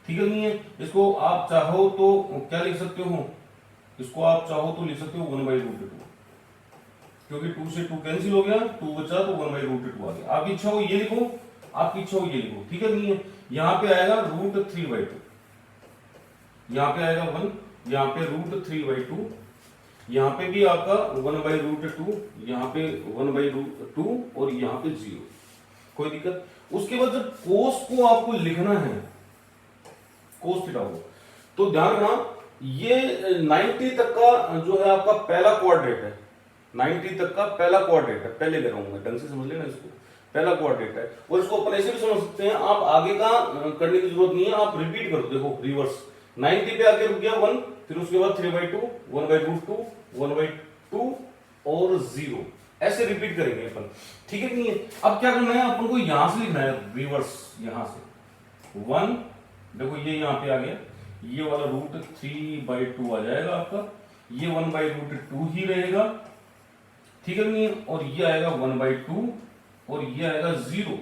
ठीक है नहीं है? इसको आप चाहो तो क्या लिख सकते हो? इसको आप चाहो तो लिख सकते हो 1/√2, क्योंकि 2 से 2 कैंसिल हो गया, 2 बचा तो 1/√2 आ गया। आपकी इच्छा हो ये लिखो, आपकी इच्छा हो ये लिखो। ठीक है नहीं है? यहाँ पे आएगा √3/2, यहाँ पे आएगा 1, यहाँ पे √3/2, यहाँ पे भी आपका 1/√2, यहाँ पे 1/2 और यहाँ पे 0। कोई दिक्कत? उसके बाद जब कोस को आपको लिखना है, कोस थीटा को, तो ध्यान रखना ये 90 तक का जो है आपका पहला क्वाड्रेंट है। 90 तक का पहला क्वाड्रेंट है, पहले कह रहा हूं मैं, ढंग से समझ लेना इसको। पहला क्वाड्रेंट है, और इसको अपन ऐसे भी समझ सकते हैं, आप आगे का करने की जरूरत नहीं है, आप रिपीट करो। देखो रिवर्स, 90 पे आके रुक गया 1, फिर उसके बाद 3/2, 1/√2, 1/2 और 0, ऐसे रिपीट करेंगे अपन। ठीक है नहीं है? अब क्या करना है अपन को? यहां से लिखना है रिवर्स, यहां से 1, देखो ये यहां पे आ गया, ये वाला √3/2 आ जाएगा आपका, ये 1/√2 ही रहेगा। ठीक है नहीं है? और ये आएगा 1/2 और ये आएगा 0।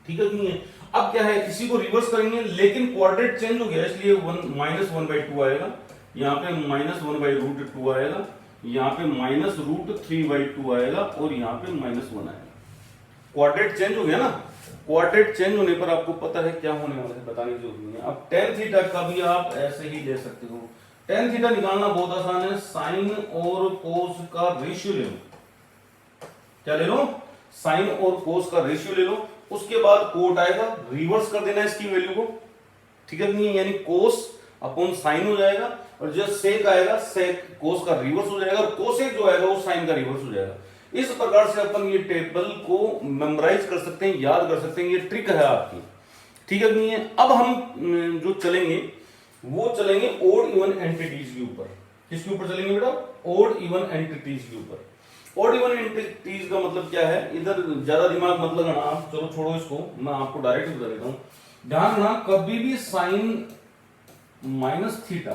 ठीक है नहीं है? अब क्या है, इसी को रिवर्स करेंगे, लेकिन क्वाड्रेंट चेंज हो गया, इसलिए -1/2 आएगा, यहाँ पे -1/√2 आएगा, यहाँ पे -√3/2 आएगा और यहाँ पे -1 आएगा। क्वाड्रेंट चेंज हो गया ना? क्वाड्रेंट चेंज होने पर आपको पता है क्या होने वाला है, बताने की जरूरत नहीं है। अब tan थीटा का भी आप ऐसे ही ले सकते हो। tan थीटा निकालना बहुत आसान है, साइन और कोस का रेशियो ले लो। क्या ले लो? साइन और कोस का रेशियो ले लो। उसके बाद कोट आएगा, रिवर्स कर देना इसकी वैल्यू को। ठीक है नहीं है? यानी कोस अपॉन साइन हो जाएगा, और जो सेक आएगा, सेक कोस का रिवर्स हो जाएगा, और कोसेक जो आएगा वो साइन का रिवर्स हो जाएगा। इस प्रकार से अपन ये टेबल को मेमोराइज कर सकते हैं, याद कर सकते हैं, ये ट्रिक है आपकी। ठीक है नहीं है? अब हम जो चलेंगे वो चलेंगे ओड इवन एंटिटीज के ऊपर। किसके ऊपर चलेंगे बेटा? ओड इवन एंटिटीज के ऊपर। ओड इवन एंटिटीज का मतलब क्या है? इधर ज्यादा दिमाग मत लगाना आप, चलो छोड़ो इसको, मैं आपको डायरेक्ट बता देता हूं। ध्यान रखना, कभी भी sine minus theta,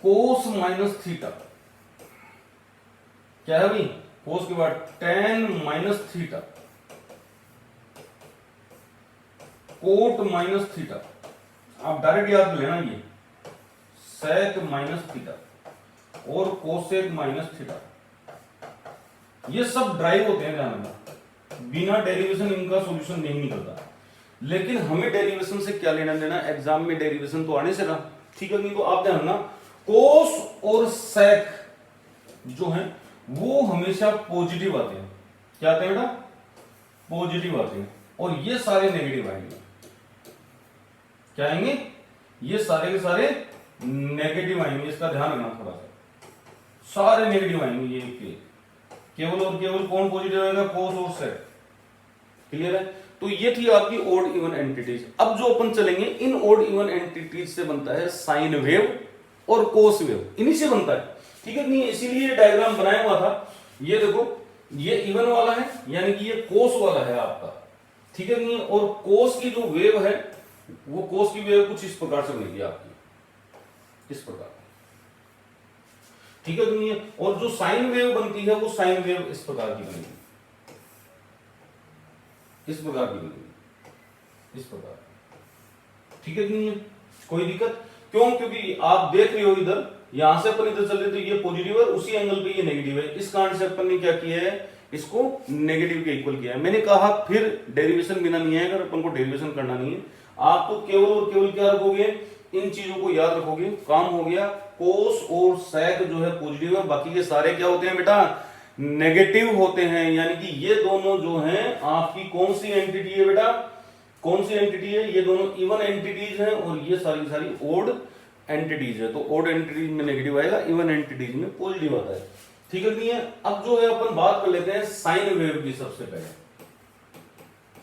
cos minus theta, क्या है भाई? कोस के बाद tan minus theta, cot minus theta, आप डायरेक्ट याद कर लेना, ये सेक माइनस थीटा और कोसेक माइनस थीटा, ये सब ड्राइव होते हैं। ध्यान रखना, बिना डेरिवेशन इनका सॉल्यूशन नहीं निकलता। लेकिन हमें डेरिवेशन से क्या लेना देना? एग्जाम में डेरिवेशन तो आने से ना। ठीक है नहीं? तो आप ध्यान रखना, कोस और सेक जो है वो हमेशा पॉजिटिव आते हैं। क्या आते हैं बेटा? पॉजिटिव आते हैं, और ये सारे नेगेटिव आएंगे। क्या आएंगे? ये सारे के सारे नेगेटिव आएंगे। इसका ध्यान रखना थोड़ा सा, सारे नेगेटिव आएंगे। ये केवल और केवल कौन पॉजिटिव आएगा? कोस और सेक। क्लियर है? तो ये थी आपकी ओड इवन एंटिटीज। अब जो अपन चलेंगे, इन ओड इवन एंटिटीज से बनता है साइन वेव और कोस वेव, इन्हीं से बनता है। ठीक है नहीं? इसीलिए डायग्राम बनाया हुआ था। ये देखो, ये इवन वाला है, यानी कि ये कोस वाला है आपका। ठीक है नहीं? और कोस की जो वेव है, वो कोस की वेव कुछ इस प्रकार से बनेगी आपकी, इस प्रकार। ठीक है नहीं है? और जो साइन वेव बनती है, वो साइन वेव इस प्रकार की बनेगी, इस प्रकार की बनेगी, इस प्रकार। ठीक है नहीं है? कोई दिक्कत? क्यों? क्योंकि आप देख रहे हो इधर, यहां से अपन इधर चल रहे, तो ये पॉजिटिव है, उसी एंगल पे ये नेगेटिव है। इस कारण से अपन ने क्या किया है? इसको नेगेटिव के इक्वल किया है। मैंने कहा फिर डेरिवेशन बिना नहीं है, अगर अपन को डेरिवेशन करना नहीं है, आप तो केवल और केवल क्या रखोगे? इन चीजों को याद रखोगे, काम हो गया। कोस और सेक जो है पॉजिटिव है, बाकी के सारे क्या होते हैं बेटा? नेगेटिव होते हैं। यानी कि ये दोनों जो हैं आपकी कौन सी एंटिटी है बेटा? कौन सी एंटिटी है? ये दोनों इवन एंटिटीज हैं, और ये सारी सारी ओड एंटिटीज है। तो ओड एंटिटीज में नेगेटिव आएगा, इवन एंटिटीज में पॉजिटिव आता है। ठीक है नहीं है? अब जो है अपन बात कर लेते हैं साइन वेव की। सबसे पहले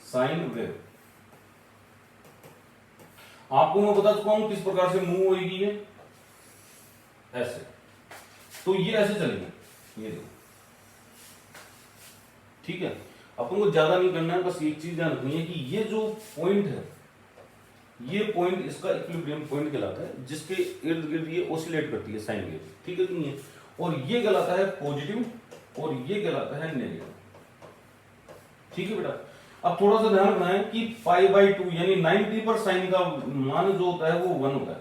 साइन वेव आपको मैं बता चुका हूं किस प्रकार से मूव होगी ये, ऐसे। तो ये ऐसे चलेंगे, ये देखो। ठीक है? अपन को ज्यादा नहीं करना है, बस एक चीज ध्यान रखनी है कि ये जो पॉइंट है, ये पॉइंट इसका इक्विलिब्रियम पॉइंट कहलाता है, जिसके इर्द गिर्द ये ऑसिलेट करती है साइन वेव, ठीक है कि नहीं है। और ये कहलाता है पॉजिटिव और ये कहलाता है नेगेटिव, ठीक है बेटा। अब थोड़ा सा ध्यान रखना है कि पाई बाई टू यानी 90 पर साइन का मान जो होता है वो 1 होता है।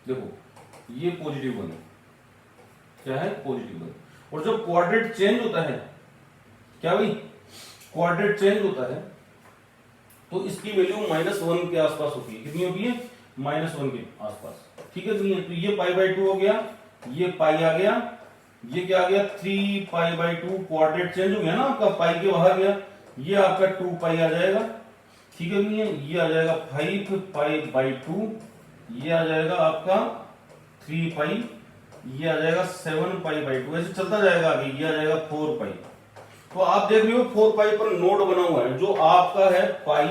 देखो ये पॉजिटिव 1 है, क्या है पॉजिटिव 1। और जब क्वाड्रेट चेंज होता है, क्या भाई क्वाड्रेट चेंज होता है, तो इसकी वैल्यू -1 के आसपास होती है। कितनी होती है? -1 के आसपास, ठीक है नहीं है। तो ये पाई बाई टू हो गया, ये पाई आ गया, ये क्या आ गया 3 pi by two, quadrant change हो गया ना आपका, पाई के बाहर गया, ये आपका 2 पाई आ जाएगा, ठीक है नहीं है। ये आ जाएगा 5 पाई बाई टू, ये आ जाएगा आपका 3 पाई, ये आ जाएगा 7 पाई बाई टू, ऐसे चलता जाएगा आगे, ये आ जाएगा 4 पाई। तो आप देख रहे हो 4 पाई पर नोड बना हुआ है, जो आपका है पाई,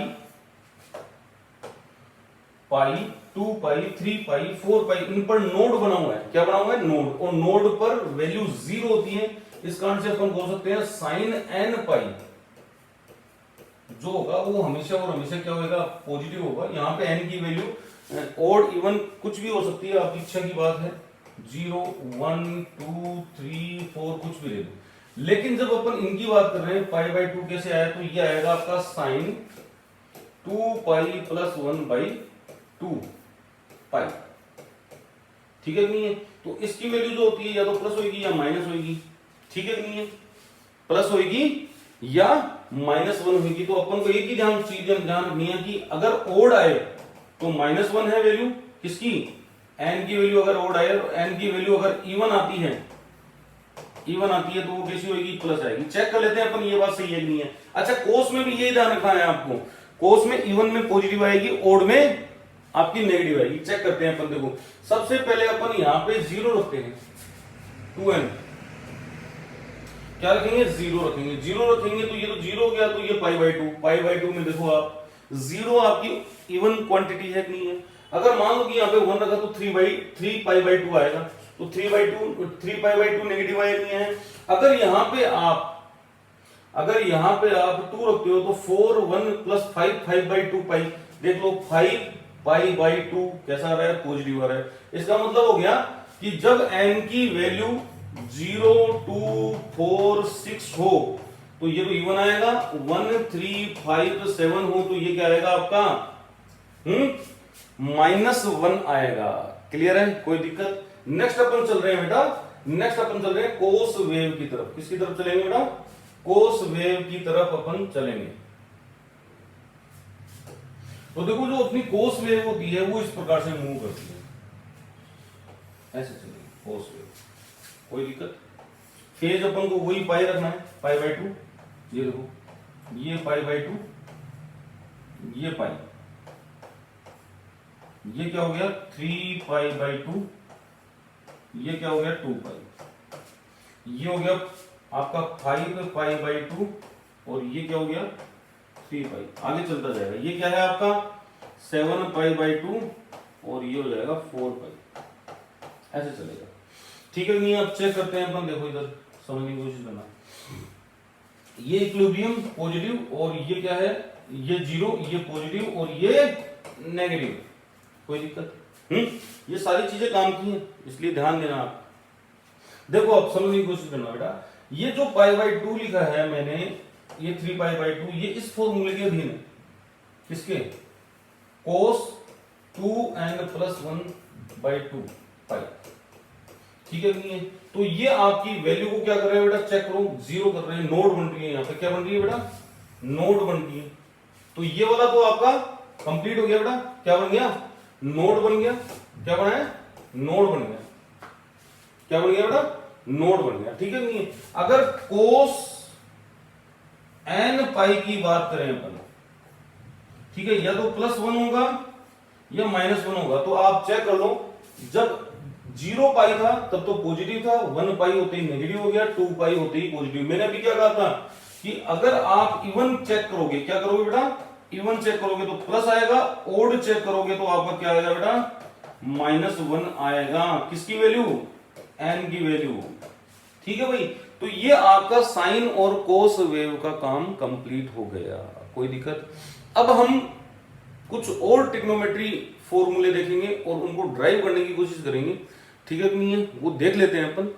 पाई 2 पाई 3 पाई 4 पाई, इन पर नोड बना हुआ है। क्या बना हुआ है? नोड। और नोड पर वैल्यू 0 होती है, इस कारण से अपन बोल सकते हैं साइन n पाई जो होगा वो हमेशा और हमेशा क्या होगा? पॉजिटिव होगा। यहाँ पे n की वैल्यू ऑड इवन कुछ भी हो सकती है, आपकी इच्छा की बात है, 0 1 2 3 4 कुछ भी ले लो। लेकिन जब अपन इनकी बात कर रहे हैं, पाई बाई टू कैसे आया, तो ये आएगा आपका साइन 2 पाई प्लस 1 बाई 2 पाई, ठीक है नहीं है। तो इसकी वैल्यू जो होती है या तो प्लस होगी या माइनस होगी, ठीक है नहीं है, प्लस होगी या -1 होगी। तो अपन को एक ही चीज ध्यान रखनी है कि अगर ओड आए तो -1 है वैल्यू किसकी, n की वैल्यू अगर ओड आए, n की वैल्यू अगर इवन आती है, इवन आती है तो वो कैसी होगी? प्लस आएगी। चेक कर लेते हैं अपन, ये बात सही है कि नहीं है। अच्छा कोस में भी यही ध्यान रखना है आपको, कोस में इवन में पॉजिटिव आएगी, ओड में आपकी नेगेटिव आएगी। चेक करते हैं अपन, देखो सबसे पहले अपन यहां पे 0 रखते हैं, 2n क्या रखेंगे? 0 रखेंगे। 0 रखेंगे तो ये तो 0 हो गया, तो ये पाई by to, pi by to में देखो आप 0 आपकी इवन क्वांटिटी है कि नहीं है। अगर मान लो कि यहाँ पे 1 रखा तो 3 पाई बाई टू आएगा, तो 3 पाई बाई टू नेगेटिव आया नहीं है। अगर यहाँ पे आप 2 रखते हो तो 4 1 प्लस 5 बाई 2 पाई, देख लो 5 पाई बाई 2 कैसा आ रहा है? पॉजिटिव आ रहा है। इसका मतलब हो गया कि जब n की वैल्यू 0 2 4 6 हो तो ये तो इवन आएगा, 1 3 5 7 हो तो ये क्या आएगा आपका? -1 आएगा। क्लियर है? कोई दिक्कत? नेक्स्ट अपन चल रहे हैं बेटा, नेक्स्ट अपन चल रहे हैं कोस वेव की तरफ। किसकी तरफ चलेंगे बेटा? कोस वेव की तरफ अपन चलेंगे। तो देखो जो अपनी कोस वेव होती है वो इस प्रकार से मूव करती है, ऐसे चलेगी कोस वेव, कोई दिक्कत? फेज अपन को वही पाई रखना है, पाई बाई टू। ये देखो ये पाई बाई टू, ये पाई, ये क्या हो गया 3 पाई बाई टू, ये क्या हो गया 2 पाई, ये हो गया आपका 5 पाई बाई 2 और ये क्या हो गया 3 पाई। आगे चलता जाएगा, ये क्या है आपका 7 पाई बाई 2 और ये हो जाएगा 4 पाई, ऐसे चलेगा। ठीक है नहीं? अब चेक करते हैं अपन, देखो इधर समझने की कोशिश करना। ये इक्विलिब्रियम पॉजिटिव और ये क्या है, ये 0, ये पॉजिटिव और ये नेगेटिव, कोई दिक्कत? ये सारी चीजें काम की हैं, इसलिए ध्यान देना आप। देखो अब समझने की कोशिश करना बेटा, ये जो पाई बाई 2 लिखा है मैंने, ये 3 पाई बाई 2, ये इस फॉर्मूले के अधीन है, किसके? कोस 2n प्लस 1 बाई 2 पाई, ठीक है नहीं है? तो ये आपकी वैल्यू को क्या कर रहे हैं बेटा? चेक करो, 0 कर रहे हैं, नोड बन रही है यहाँ पे। क्या बन रही है बेटा? नोड बन रही है। तो ये वाला तो आपका कंप्लीट हो गया बेटा, क्या बन गया? नोड बन गया। क्या बना है? नोड बन गया। क्या बन गया बेटा? नोड बन गया, ठीक है नहीं है? अगर कोस n पाई की बात करें अपन, ठीक है, या तो +1 होगा या -1 होगा। तो आप चेक कर लो, जब 0 पाई था तब तो पॉजिटिव था, 1 पाई होते ही नेगेटिव हो गया, 2 पाई होते ही पॉजिटिव। मैंने अभी क्या कहा था कि अगर आप इवन चेक करोगे, क्या करोगे बेटा? इवन चेक करोगे तो प्लस आएगा, ओड चेक करोगे तो आपका क्या आएगा बेटा? -1 आएगा। किसकी वैल्यू? n की वैल्यू, ठीक है भाई? तो ये आपका साइन और कोस वेव का काम कंप्लीट हो गया, कोई दिक्कत। अब हम कुछ और ट्रिग्नोमेट्री फॉर्मूले देखेंगे और उनको ड्राइव करने की कोशिश करेंगे, ठीक है कि नहीं है, वो देख लेते हैं अपन।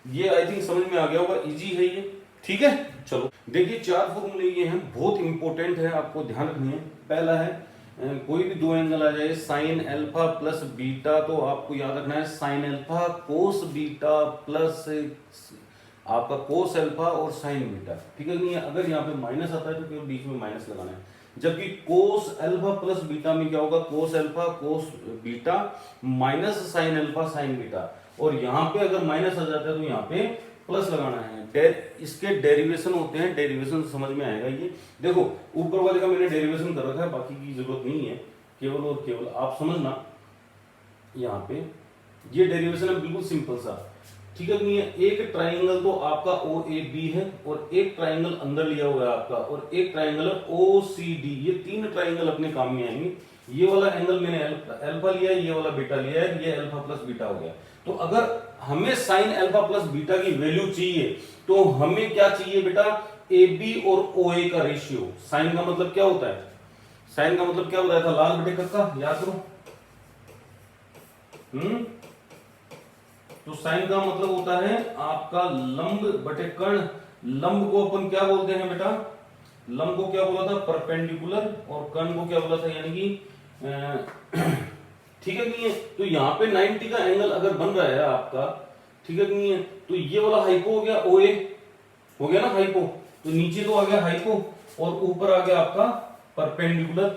ये आई थिंक समझ में आ गया होगा, इजी है ये, ठीक है। चलो देखिए 4 फॉर्मूले ये हैं, बहुत इंपॉर्टेंट है, आपको ध्यान रखनी है। पहला है कोई भी दो एंगल आ जाए साइन अल्फा प्लस बीटा, तो आपको याद रखना है sine alpha cos beta plus आपका कोस अल्फा और साइन बीटा, ठीक है नहीं है। अगर यहाँ पे माइनस आता है तो केवल बीच में माइनस लगाना है, जबकि कोस अल्फा प्लस बीटा में क्या होगा, cos alpha cos beta minus sine alpha sign beta, और यहाँ पे अगर माइनस आ जाता है तो यहाँ पे प्लस लगाना है। इसके डेरिवेशन होते हैं, डेरिवेशन समझ में आएगा। ये देखो ऊपर वाले का मैंने डेरिवेशन कर रखा है, बाकी की जरूरत नहीं है, केवल और केवल आप समझना। यहाँ पे ये डेरिवेशन है बिल्कुल सिंपल सा, ठीक है नहीं है। एक ट्राइंगल तो आपका ओ ए बी है और एक ट्राइंगल अंदर लिया हुआ है आपका, और एक ट्राइंगल ओ सी डी, ये 3 ट्राइंगल अपने काम में आएंगे। ये वाला एंगल मैंने अल्फा लिया है, ये वाला बीटा लिया है, ये अल्फा प्लस बीटा हो गया। तो अगर हमें साइन अल्फा प्लस बीटा की वैल्यू चाहिए तो हमें क्या चाहिए बेटा, ए बी और ओ ए का रेशियो। साइन का मतलब क्या होता है, साइन का मतलब क्या बताया था लाल बटे कक्का, याद करो। तो साइन का मतलब होता है आपका लंब बटे कर्ण। लंब को अपन क्या बोलते हैं बेटा, लंब को क्या बोला था, परपेंडिकुलर, और कर्ण को क्या बोला था, यानी कि ठीक है नहीं है। तो यहाँ पे 90 का एंगल अगर बन रहा है आपका, ठीक है नहीं है, तो ये वाला हाइपो हो गया, ओ ए हो गया ना हाइपो, तो नीचे तो आ गया हाइपो और ऊपर आ गया आपका परपेंडिकुलर,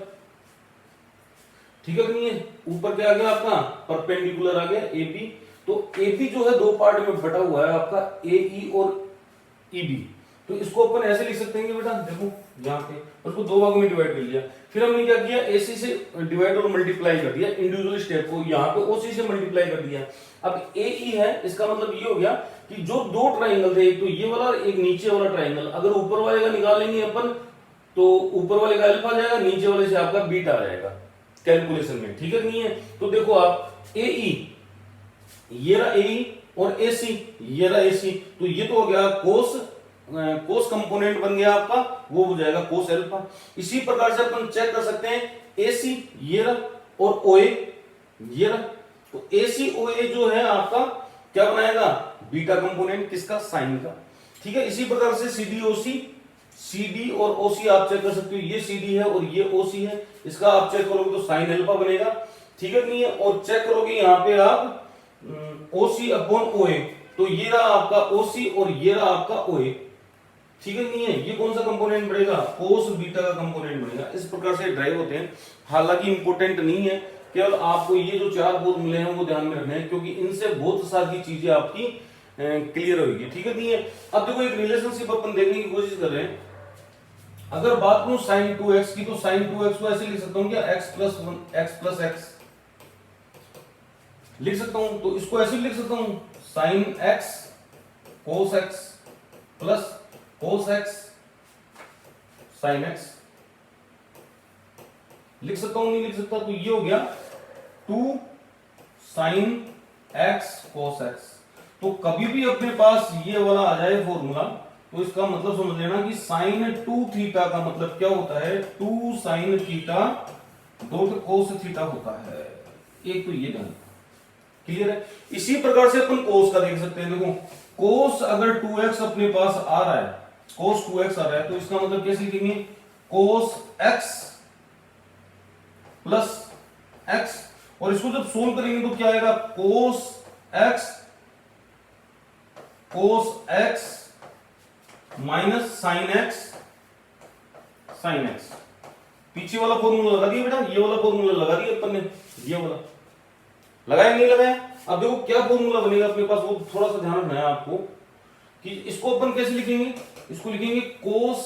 ठीक है नहीं है। ऊपर क्या आ गया आपका, परपेंडिकुलर आ गया ए बी। तो ए बी जो है 2 पार्ट में बटा हुआ है आपका, ए ई और ई बी। तो इसको अपन ऐसे लिख सकते हैं कि बेटा देखो यहाँ पे उसको 2 भागों में डिवाइड कर लिया, फिर हमने क्या किया, एसी से डिवाइड और मल्टीप्लाई कर दिया, इंडिविजुअल स्टेप को यहाँ पे ओसी से मल्टीप्लाई कर दिया। अब ए ई है, इसका मतलब ये हो गया कि जो 2 ट्राइंगल थे, एक तो ये वाला एक नीचे वाला ट्राइंगल, अगर ऊपर वाले का निकालेंगे अपन तो ऊपर वाले का अल्फा आ जाएगा, नीचे वाले से आपका बीटा आ जाएगा कैलकुलेशन में, ठीक है नहीं है। तो देखो आप ए ई, ये रहा ए ई, और ए सी ये रहा ए सी, तो ये तो हो गया कोस कंपोनेंट बन गया आपका, वो हो जाएगा कोस अल्फा। इसी प्रकार से अपन चेक कर सकते हैं, एसी ये रहा और ओए ये रहा, तो एसी ओए जो है आपका क्या बनाएगा, बीटा कंपोनेंट, किसका, साइन का, ठीक है। इसी प्रकार से सीडी ओसी, सीडी और ओसी आप चेक कर सकते हो, ये सीडी है और ये ओसी है, इसका आप चेक करोगे तो साइन अल्फा बनेगा, ठीक है नहीं है। और चेक करोगे यहाँ पे आप ओसी अपॉन ओए, तो ये रहा आपका ओसी और ये रहा आपका ओए, ठीक है नहीं है। ये कौन सा कंपोनेंट बढ़ेगा, कोस बीटा का कंपोनेंट बढ़ेगा। इस प्रकार से ड्राइव होते हैं, हालांकि इंपॉर्टेंट नहीं है, केवल आपको ये जो 4 फॉर्मूले हैं वो ध्यान में रखने हैं, क्योंकि इनसे बहुत सारी चीजें आपकी क्लियर होगी, ठीक है नहीं है। अब देखो एक रिलेशनशिप अपन देखने की कोशिश कर रहे हैं। अगर बात करूं साइन 2x की, तो साइन 2x को ऐसे लिख सकता हूं क्या, x प्लस x लिख सकता हूं, तो इसको ऐसे लिख सकता हूं sine x cos x plus cos x sine x लिख सकता हूं, नहीं लिख सकता, तो ये हो गया 2 साइन x कोस x। तो कभी भी अपने पास ये वाला आ जाए फॉर्मूला, तो इसका मतलब समझ लेना कि साइन 2 थीटा का मतलब क्या होता है, 2 sign theta dot cos theta होता है। एक तो ये ध्यान, क्लियर है। इसी प्रकार से अपन कोस का देख सकते हैं। देखो कोस अगर 2x अपने पास आ रहा है, कोस 2x आ रहा है, तो इसका मतलब कैसे लिखेंगे, कोस x प्लस x, और इसको जब सोल्व करेंगे तो क्या आएगा, cos x minus sine x sine x। पीछे वाला फॉर्मूला लगा दिया बेटा, ये वाला फॉर्मूला लगा दिया अपन ने, ये वाला लगाया नहीं लगाया। अब देखो क्या फॉर्मूला बनेगा अपने पास, वो थोड़ा सा ध्यान रखना है आपको कि इसको अपन कैसे लिखेंगे, इसको लिखेंगे cos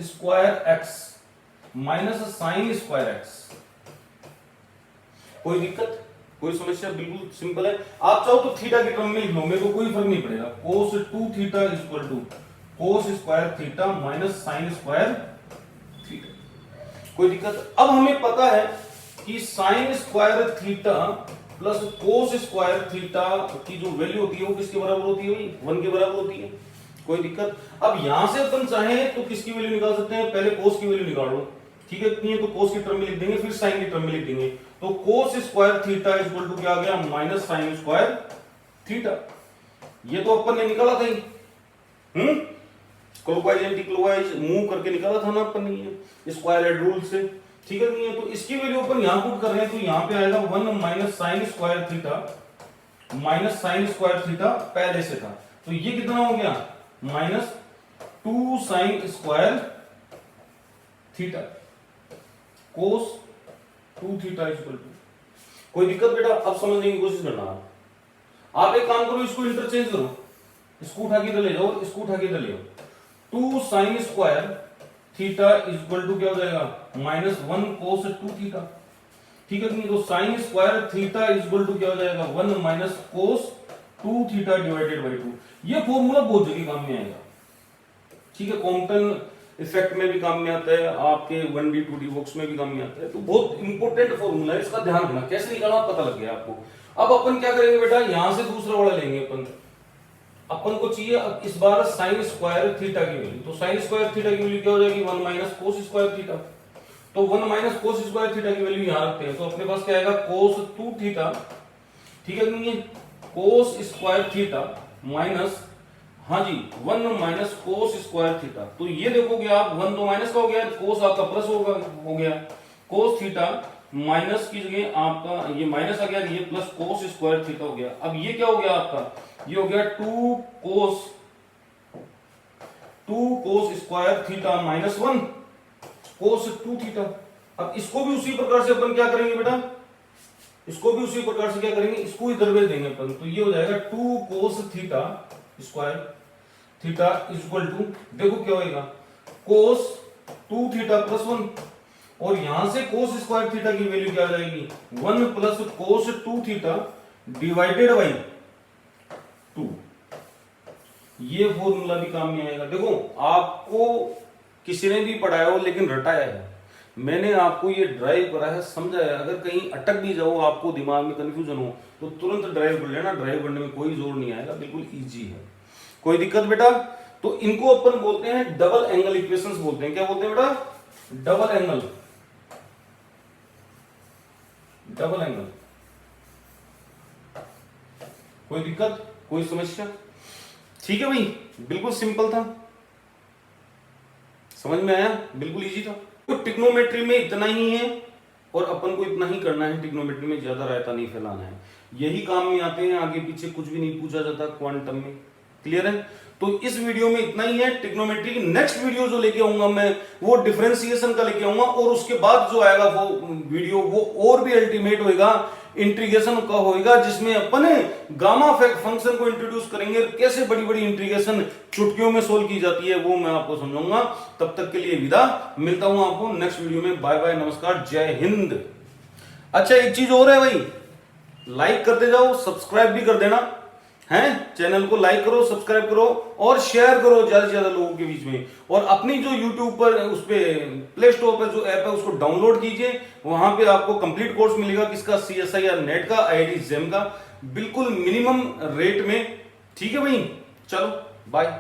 square x minus sine square x। कोई दिक्कत, कोई समस्या, बिल्कुल सिंपल है। आप चाहो तो थीटा के टर्म में लिख लो, मेरे को कोई फर्क नहीं पड़ेगा। Cos 2 theta equal to cos square theta minus sine square theta, कोई दिक्कत। अब हमें पता है कि sine square theta plus cos square theta की जो वैल्यू होती है वो किसके बराबर होती है भाई, 1 के बराबर होती है। कोई दिक्कत। अब यहां से अपन चाहे तो किसकी वैल्यू निकाल सकते हैं, पहले कोस की वैल्यू निकालो, ठीक है, नहीं है तो कोस की टर्म में लिख देंगे, फिर साइन की टर्म में लिख देंगे। तो cos square theta equal to क्या आ गया, माइनस साइन स्क्वायर थीटा। ये तो अपन ने निकाला था ही, क्लॉकवाइज एंटी क्लॉकवाइज मूव करके निकाला था ना अपन ने, ये स्क्वायर हेड रूल से, ठीक है, नहीं है तो इसकी वैल्यू अपन यहां पुट कर रहे हैं, तो यहां पे आएगा 1 minus sine square theta, minus sine square theta पहले से था, तो ये कितना हो गया, minus 2 sine square theta cos 2 theta equal to. कोई दिक्कत बेटा, अब समझने की कोशिश करना। आप एक काम करो, इसको इंटरचेंज करो, इसको उठा के इधर ले जाओ, इसको उठा के इधर ले जाओ। 2 sine square theta equal to क्या हो जाएगा, माइनस 1 कोस 2 थीटा, ठीक है, तो sine square theta equal to क्या हो जाएगा, 1 minus cos 2 theta divided by 2। ये फॉर्मूला बहुत जगह काम में आएगा, ठीक है, कॉम्पटन इफेक्ट में भी काम में आता है, आपके 1D 2D बॉक्स में भी काम में आता है, तो बहुत इंपॉर्टेंट फॉर्मूला है, इसका ध्यान रखना। कैसे निकालना पता लग गया आपको। अब अपन क्या करेंगे बेटा, यहां से दूसरा वाला लेंगे अपन को चाहिए अब इस बार साइन स्क्वायर थीटा की वैल्यू, तो साइन स्क्वायर थीटा की वैल्यू क्या हो जाएगी, 1 माइनस कोस स्क्वायर थीटा। तो 1 माइनस कोस स्क्वायर थीटा की वैल्यू यहां रखते हैं, तो अपने पास क्या आएगा, कोस 2 थीटा, ठीक है, नहीं है, कोस स्क्वायर थीटा माइनस, हाँ जी, 1 माइनस कोस स्क्वायर थीटा। तो ये देखोगे आप, 1 तो माइनस का हो गया, कोस आपका प्लस हो गया, कोस थीटा माइनस की जगह आपका ये माइनस आ गया, ये प्लस कोस स्क्वायर थीटा हो गया। अब ये क्या हो गया आपका, ये हो गया 2 कोस स्क्वायर थीटा माइनस 1 कोस 2 थीटा। अब इसको भी उसी प्रकार से अपन क्या करेंगे बेटा, इसको भी उसी प्रकार से क्या करेंगे, इसको इधर भेज देंगे अपन, तो ये हो जाएगा 2 cos theta square theta equal to, देखो क्या होगा, कोस 2 थीटा प्लस 1, और यहां से कोस स्क्वायर थीटा की वैल्यू क्या आ जाएगी, 1 plus cos 2 theta divided by 2। ये फॉर्मूला भी काम में आएगा। देखो आपको किसी ने भी पढ़ाया हो लेकिन रटाया है, मैंने आपको ये ड्राइव करा है, समझाया। अगर कहीं अटक भी जाओ, आपको दिमाग में कंफ्यूजन हो, तो तुरंत ड्राइव कर लेना, ड्राइव करने में कोई जोर नहीं आएगा, बिल्कुल इजी है, कोई दिक्कत बेटा। तो इनको अपन बोलते हैं डबल एंगल इक्वेशंस बोलते हैं, क्या बोलते हैं बेटा, डबल एंगल, डबल एंगल। कोई दिक्कत, कोई समस्या, ठीक है भाई, बिल्कुल सिंपल था, समझ में आया, बिल्कुल इजी था। तो ट्रिग्नोमेट्री में इतना ही है, और अपन को इतना ही करना है, ट्रिग्नोमेट्री में ज्यादा रायता नहीं फैलाना है, यही काम में आते हैं, आगे पीछे कुछ भी नहीं पूछा जाता क्वांटम में, क्लियर है। तो इस वीडियो में इतना ही है। ट्रिग्नोमेट्री की नेक्स्ट वीडियो जो लेके आऊंगा मैं, वो डिफरेंशिएशन का लेके आऊंगा, और उसके बाद जो आएगा वो वीडियो वो और भी अल्टीमेट होएगा, इंटीग्रेशन का होएगा, जिसमें अपन गामा फंक्शन को इंट्रोड्यूस करेंगे, कैसे बड़ी बड़ी इंटीग्रेशन चुटकियों में सोल्व की जाती है, वो मैं आपको समझाऊंगा। तब तक के लिए विदा, मिलता हूं आपको नेक्स्ट वीडियो में। बाय बाय, नमस्कार, जय हिंद। अच्छा एक चीज और है भाई, लाइक करते जाओ, सब्सक्राइब भी कर देना हैं, चैनल को लाइक करो, सब्सक्राइब करो और शेयर करो ज्यादा से ज्यादा लोगों के बीच में। और अपनी जो यूट्यूब पर उस पे प्ले स्टोर पर जो ऐप है उसको डाउनलोड कीजिए, वहां पे आपको कंप्लीट कोर्स मिलेगा, किसका, CSIR नेट का, IIT JAM का, बिल्कुल मिनिमम रेट में, ठीक है भाई, चलो बाय।